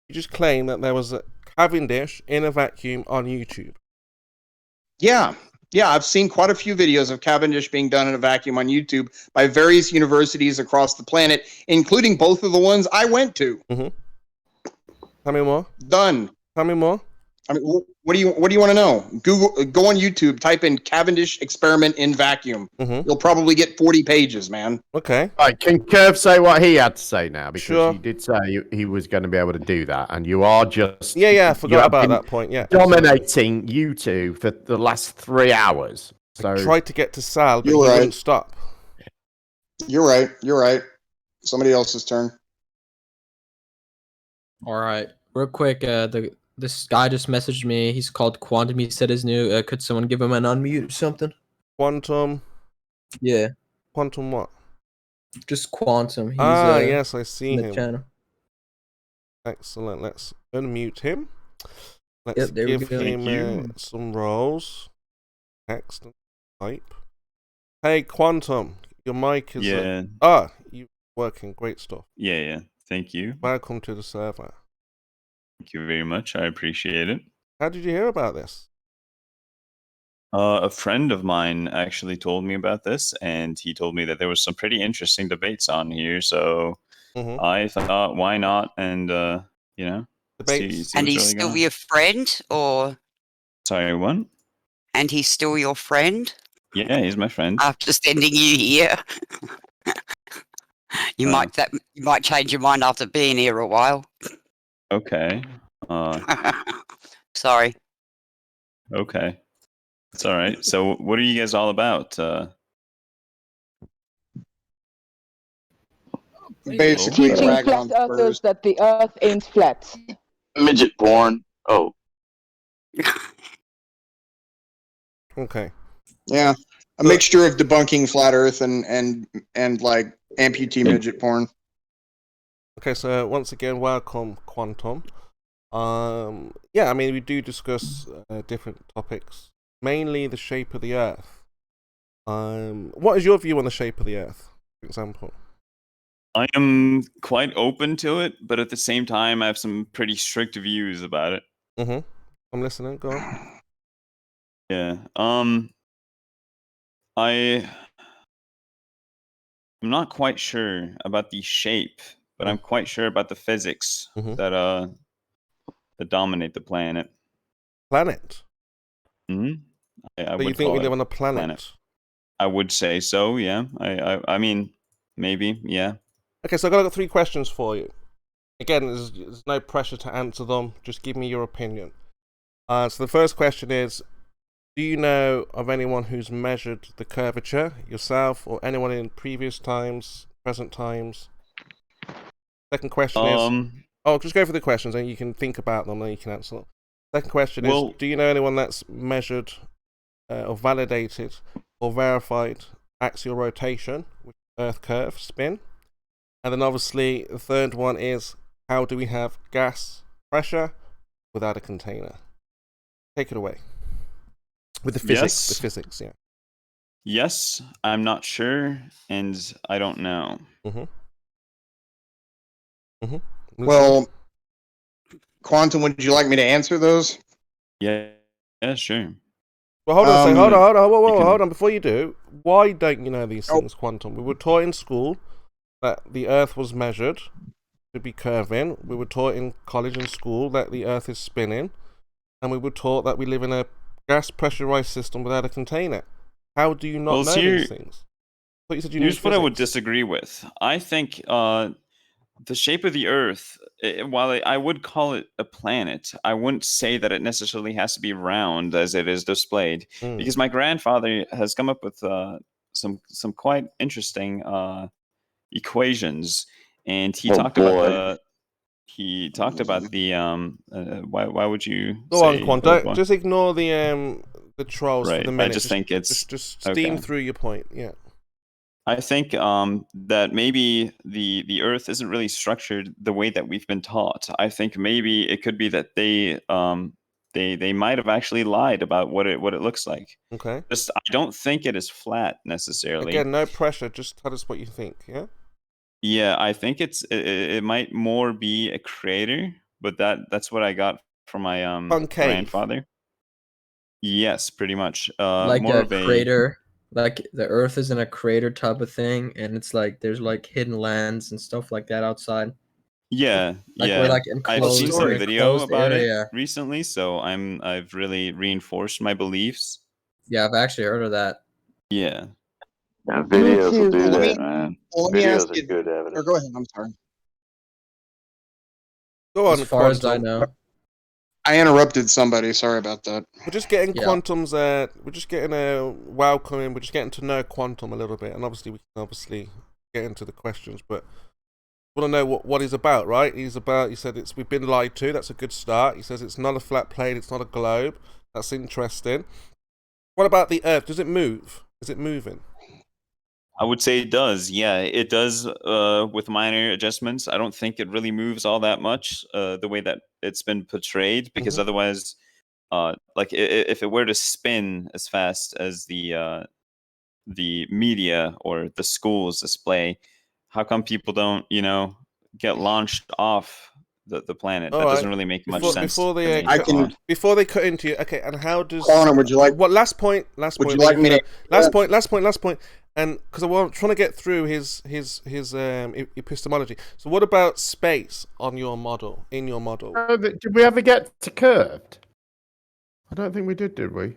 You just claimed that there was a Cavendish in a vacuum on YouTube. Yeah. Yeah, I've seen quite a few videos of Cavendish being done in a vacuum on YouTube by various universities across the planet, including both of the ones I went to. Tell me more. Done. Tell me more. I mean, what do you want to know? Go on YouTube, type in Cavendish experiment in vacuum. You'll probably get 40 pages, man. Okay. All right, can Curve say what he had to say now? Because Sure. he did say he was going to be able to do that, and you are just I forgot about that point. Yeah, dominating you two for the last 3 hours. So I tried to get to Sal, but You're he right. wouldn't stop. You're right. You're right. Somebody else's turn. All right, real quick. This guy just messaged me. He's called Quantum. He said his new. Could someone give him an unmute or something? Quantum. Yeah. Quantum what? Just Quantum. He's, yes, I see in the him. channel. Excellent. Let's unmute him. Let's Yep, there we give go. him some roles. Text and type. Hey, Quantum, your mic is. You're working. Great stuff. Yeah. Thank you. Welcome to the server. Thank you very much. I appreciate it. How did you hear about this? A friend of mine actually told me about this, and he told me that there was some pretty interesting debates on here. So I thought, why not? And Debates. see And he's what's really still going on. your friend, or? Sorry, what? And he's still your friend Yeah, he's my friend. after sending you here. You might change your mind after being here a while. Okay. Sorry. Okay. It's all right. So, what are you guys all about? Basically, Teaching rag flat on earthers Spurs. that the earth ain't flat. Midget porn. Oh. Okay. Yeah, a mixture of debunking flat Earth and like amputee midget porn. Okay, so once again, welcome, Quantum. I mean, we do discuss different topics, mainly the shape of the Earth. What is your view on the shape of the Earth, for example? I am quite open to it, but at the same time, I have some pretty strict views about it. I'm listening. Go on. Yeah. I'm not quite sure about the shape, but I'm quite sure about the physics that dominate the planet. Planet? I So would you think call we it live on a planet? I would say so, yeah. I mean, maybe, yeah. Okay, so I've got 3 questions for you. Again, there's no pressure to answer them. Just give me your opinion. So the first question is, do you know of anyone who's measured the curvature, yourself or anyone in previous times, present times? Second question is... just go for the questions and you can think about them and you can answer them. Second question is, do you know anyone that's measured or validated or verified axial rotation, which is Earth curve, spin? And then obviously the third one is, how do we have gas pressure without a container? Take it away. With the physics, Yes. the physics, yeah. Yes, I'm not sure, and I don't know. Well, Quantum, would you like me to answer those? Yeah, sure. Well, hold on a second. Hold on. can- Before you do, why don't you know these things, Quantum? We were taught in school that the Earth was measured to be curving. We were taught in college and school that the Earth is spinning. And we were taught that we live in a gas pressurized system without a container. How do you not know these things? I thought you said you knew Here's what I would physics. disagree with. I think the shape of the Earth, while I would call it a planet, I wouldn't say that it necessarily has to be round as it is displayed. Because my grandfather has come up with some quite interesting equations, and he talked about the why would you Go say on, Quantum. Just ignore the trolls Right, for the I minute. just think it's just steam okay. through your point. Yeah. I think that maybe the Earth isn't really structured the way that we've been taught. I think maybe it could be that they might have actually lied about what it looks like. Okay. Just I don't think it is flat necessarily. Again, no pressure. Just tell us what you think. Yeah. Yeah, I think it might more be a crater, but that's what I got from my Concave. grandfather. Yes, pretty much. Like More a of a crater, like the Earth is in a crater type of thing, and it's like there's like hidden lands and stuff like that outside. yeah, Like yeah. we're like I've seen enclosed some in a video closed about area. it recently, so I've really reinforced my beliefs. Yeah, I've actually heard of that. Yeah. Yeah, videos will do Well, that, man. let me ask Videos are you. good evidence. Or go ahead. I'm sorry. Go on, As far as I Quantum. know. I interrupted somebody. Sorry about that. We're just getting Yeah. Quantum's. We're just getting a welcoming. We're just getting to know Quantum a little bit, and obviously we can get into the questions. But we want to know what he's about, right? He said we've been lied to. That's a good start. He says it's not a flat plate. It's not a globe. That's interesting. What about the Earth? Does it move? Is it moving? I would say it does. Yeah, it does with minor adjustments. I don't think it really moves all that much the way that it's been portrayed, because otherwise, like if it were to spin as fast as the media or the schools display, how come people don't, get launched off the planet? That doesn't really make much sense. Before to me. before they cut into you, okay. And how does Quantum, would you like? What last point? Would you like me to? Last point. And because I'm trying to get through his epistemology. So what about space on your model? In your model, Did we ever get to curved? I don't think we did we?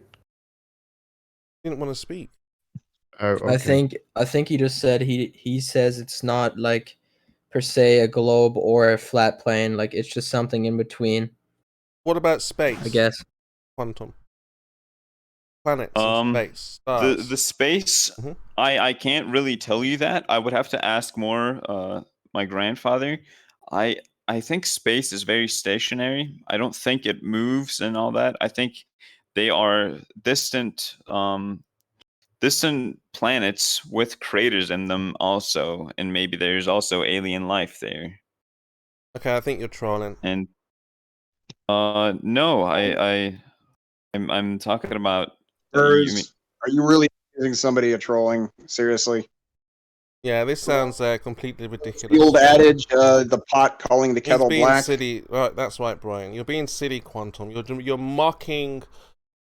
didn't want to speak. Oh, okay. I think he just said he says it's not like per se a globe or a flat plane. Like it's just something in between. What about space? I guess. Quantum. Planets, space, stars. The space, I can't really tell you that. I would have to ask more my grandfather. I think space is very stationary. I don't think it moves and all that. I think they are distant planets with craters in them also, and maybe there's also alien life there. Okay, I think you're trolling. And no, I'm talking about. Are you really accusing somebody of trolling? Seriously? Yeah, this sounds completely ridiculous. The old adage, the pot calling the kettle being black. Silly. Right, that's right, Brian. You're being silly, Quantum. You're mocking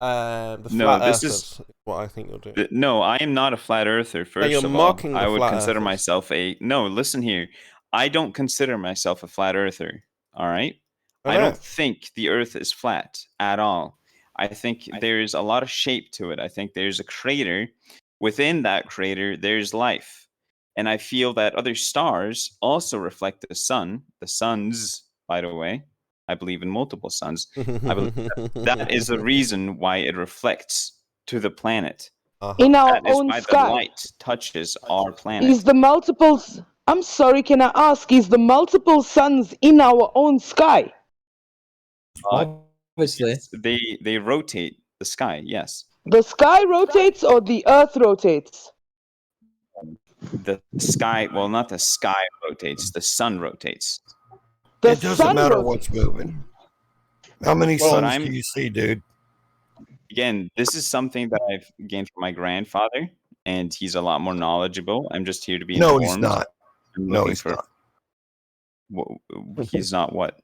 the flat earthers. Is what I think you're doing. No, I am not a flat earther. First you're of mocking all, the I would flat consider earthers. myself a no. Listen here, I don't consider myself a flat earther. All right, I don't think the Earth is flat at all. I think there's a lot of shape to it. I think there's a crater. Within that crater, there's life. And I feel that other stars also reflect the sun. The suns, by the way, I believe in multiple suns. I believe that is the reason why it reflects to the planet. In our That is own why sky. the light touches our planet. Is the multiples? I'm sorry, can I ask? Is the multiple suns in our own sky? Obviously, they rotate the sky. Yes. The sky rotates or the Earth rotates? The sky, well, not the sky rotates, the sun rotates. It doesn't matter what's moving. How many suns do you see, dude? Again, this is something that I've gained from my grandfather, and he's a lot more knowledgeable. I'm just here to be No, informed. he's not. No, he's not. He's not what?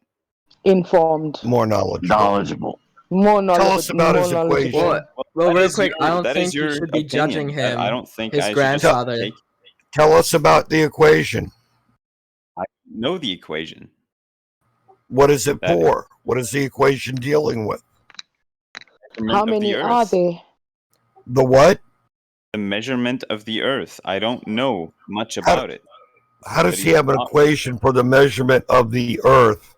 Informed. More knowledgeable. More knowledgeable. Tell us about his equation. Well, real quick, I don't that think is you your should be judging opinion. him. I don't think his I should grandfather. just take. Tell us about the equation. I know the equation. What is it for? What is the equation dealing with? How many are there? The what? The measurement of the Earth. I don't know much about it. How does he have an equation for the measurement of the Earth?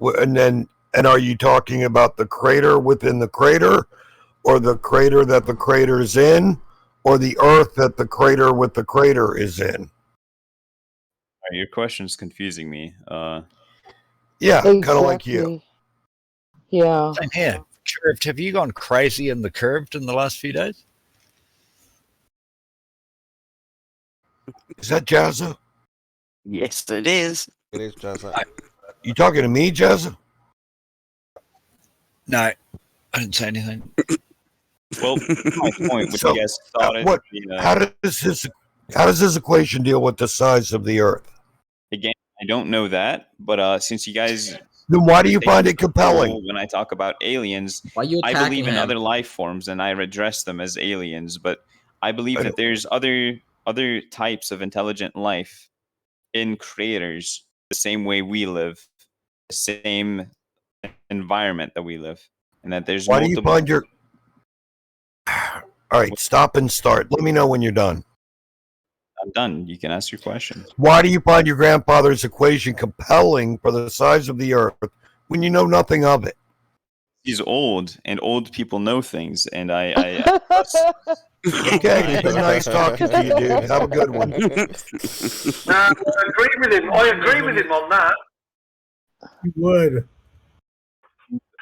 And are you talking about the crater within the crater, or the crater that the crater is in, or the Earth that the crater with the crater is in? Your question's confusing me. Yeah, kind of like you. Yeah. Same here. Curved. Have you gone crazy in the curved in the last few days? Is that Jazza? Yes, it is. It is Jazza. You talking to me, Jazza? No, I didn't say anything. Well, my point. What So, you guys thought it? what? How does this equation deal with the size of the Earth? Again, I don't know that, but since you guys. Then why do you find it compelling? When I talk about aliens, Why you I attacking believe in him? other life forms, and I address them as aliens. But I believe that there's other types of intelligent life in creators, the same way we live, the same environment that we live, and that there's Why do multiple. you find your? All right, stop and start. Let me know when you're done. I'm done. You can ask your question. Why do you find your grandfather's equation compelling for the size of the Earth when you know nothing of it? He's old, and old people know things, and I Okay, it's been nice talking to you, dude. Have a good one. No, I agree with him. I agree with him on that. You would.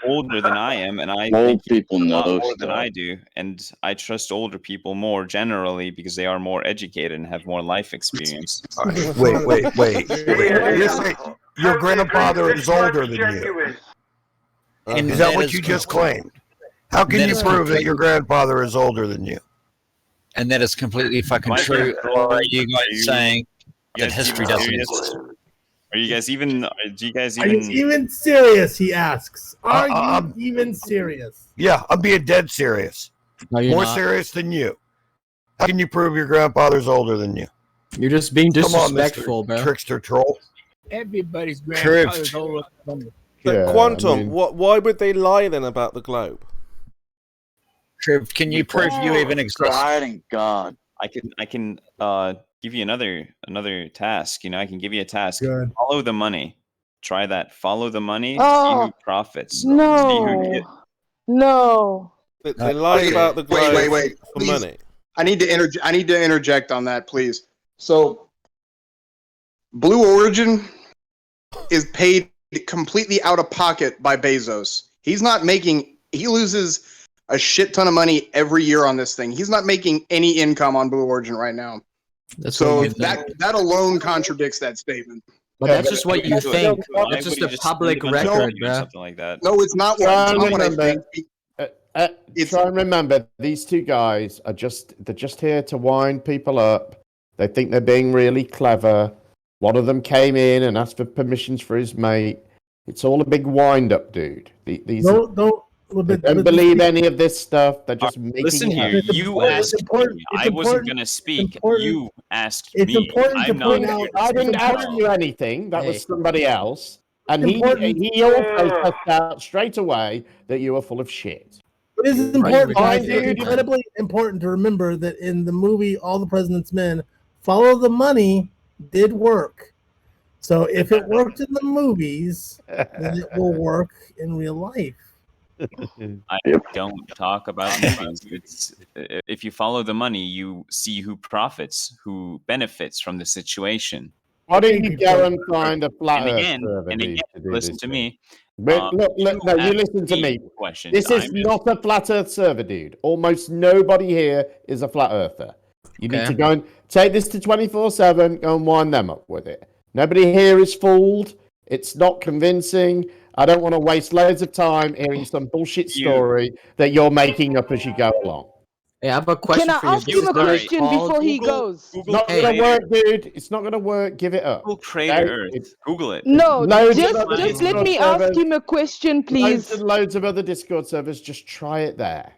older than I am, and I Old think people a lot know more than stuff. I do, and I trust older people more generally because they are more educated and have more life experience. Wait. You're saying your grandfather is older than you. Is that what you just claimed? How can you prove that your grandfather is older than you? And that is completely fucking true. Or are you guys saying that history doesn't exist? Are you guys even? Do you guys Are you even? even serious? He asks. Are you even serious? Yeah, I'm being dead serious. No, you're More not. serious than you. How can you prove your grandfather's older than you? You're just being Come on, disrespectful, Mr. bro. Trickster troll. Everybody's grandfather's older than me. But Quantum, why would they lie then about the globe? Triv, can you prove you even exist? God. I can give you another task. You know, I can give you a task. Good. Follow the money. Try that. Follow the money. See Oh, who profits. See who gets. No. They lied about the globe Wait. for Please. money. I need to interject on that, please. So, Blue Origin is paid completely out of pocket by Bezos. He's not making. He loses a shit ton of money every year on this thing. He's not making any income on Blue Origin right now. That's So what you think. that alone contradicts that statement. But that's just what you think. Why That's would just he a just public spend a bunch of record, money on bro. something like that. No, it's not Try what I and think. try and remember, these two guys are they're just here to wind people up. They think they're being really clever. One of them came in and asked for permissions for his mate. It's all a big wind up, dude. They don't believe any of this stuff. They're just making Listen it here, up. you asked me. I wasn't going to speak. You asked It's me. important to I'm not point here out- to I didn't It's ask important- you anything. That was somebody else. And It's he important- also sussed out straight away that you were full of shit. It is important, guys. Dude. It's incredibly important to remember that in the movie All the President's Men, Follow the Money did work. So if it worked in the movies, then it will work in real life. I don't talk about movies. It's if you follow the money, you see who profits, who benefits from the situation. Why don't you go and find a flat And Earth again, server, dude, to do listen this to thing? me. But look, no, you listen to me. Questions. This is I'm not a flat Earth server, dude. Almost nobody here is a flat Earther. You need Okay. to go and take this to 24/7. Go and wind them up with it. Nobody here is fooled. It's not convincing. I don't want to waste loads of time hearing some bullshit story that you're making up as you go along. Hey, I have a question Can I for you. ask This him is a literally question called- before he goes? It's not going to work, dude. It's not going to work. Give it up. Google Crater Okay? Earth. Google it. No, Loads just of other let me Discord ask servers. him a question, please. Loads of other Discord servers. Just try it there.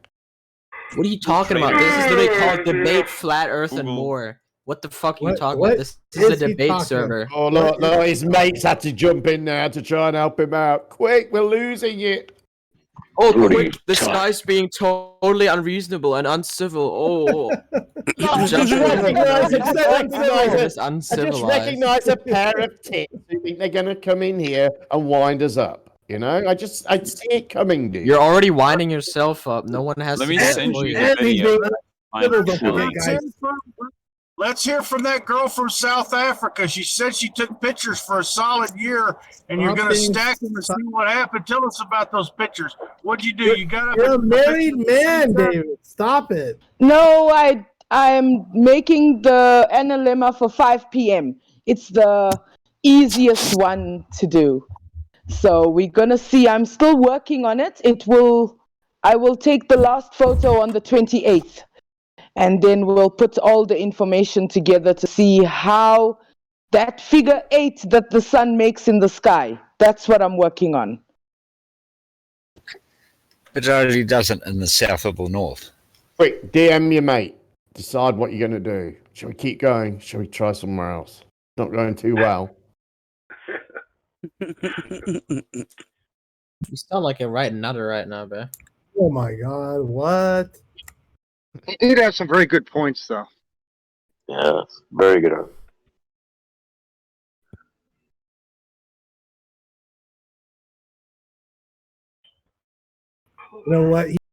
What are you talking about? This is literally called Debate Flat Earth and More. What the fuck are you talking about? This is a debate server. Oh, look, his mates had to jump in there to try and help him out. Quick, we're losing it. Oh, quick! This guy's being totally unreasonable and uncivil. Oh, I just recognize Just I just uncivilized. recognize a pair of tits who think they're going to come in here and wind us up. You know, I see it coming, dude. You're already winding yourself up. No one has Let to me do it send for you you. the video. Let's hear from that girl from South Africa. She said she took pictures for a solid year, and you're going to stack them and see what happened. Tell us about those pictures. What'd you do? You got up. You're a married man, David. Stop it. No, I I'm making the analemma for 5 p.m. It's the easiest one to do. So we're gonna see. I'm still working on it. I will take the last photo on the 28th, and then we'll put all the information together to see how that figure 8 that the sun makes in the sky. That's what I'm working on. But it only doesn't in the south or the north. Quick, DM your mate. Decide what you're going to do. Shall we keep going? Shall we try somewhere else? Not going too well. You sound like a right nutter right now, bro. Oh my god, what? He did have some very good points, though. Yeah, very good. You know what?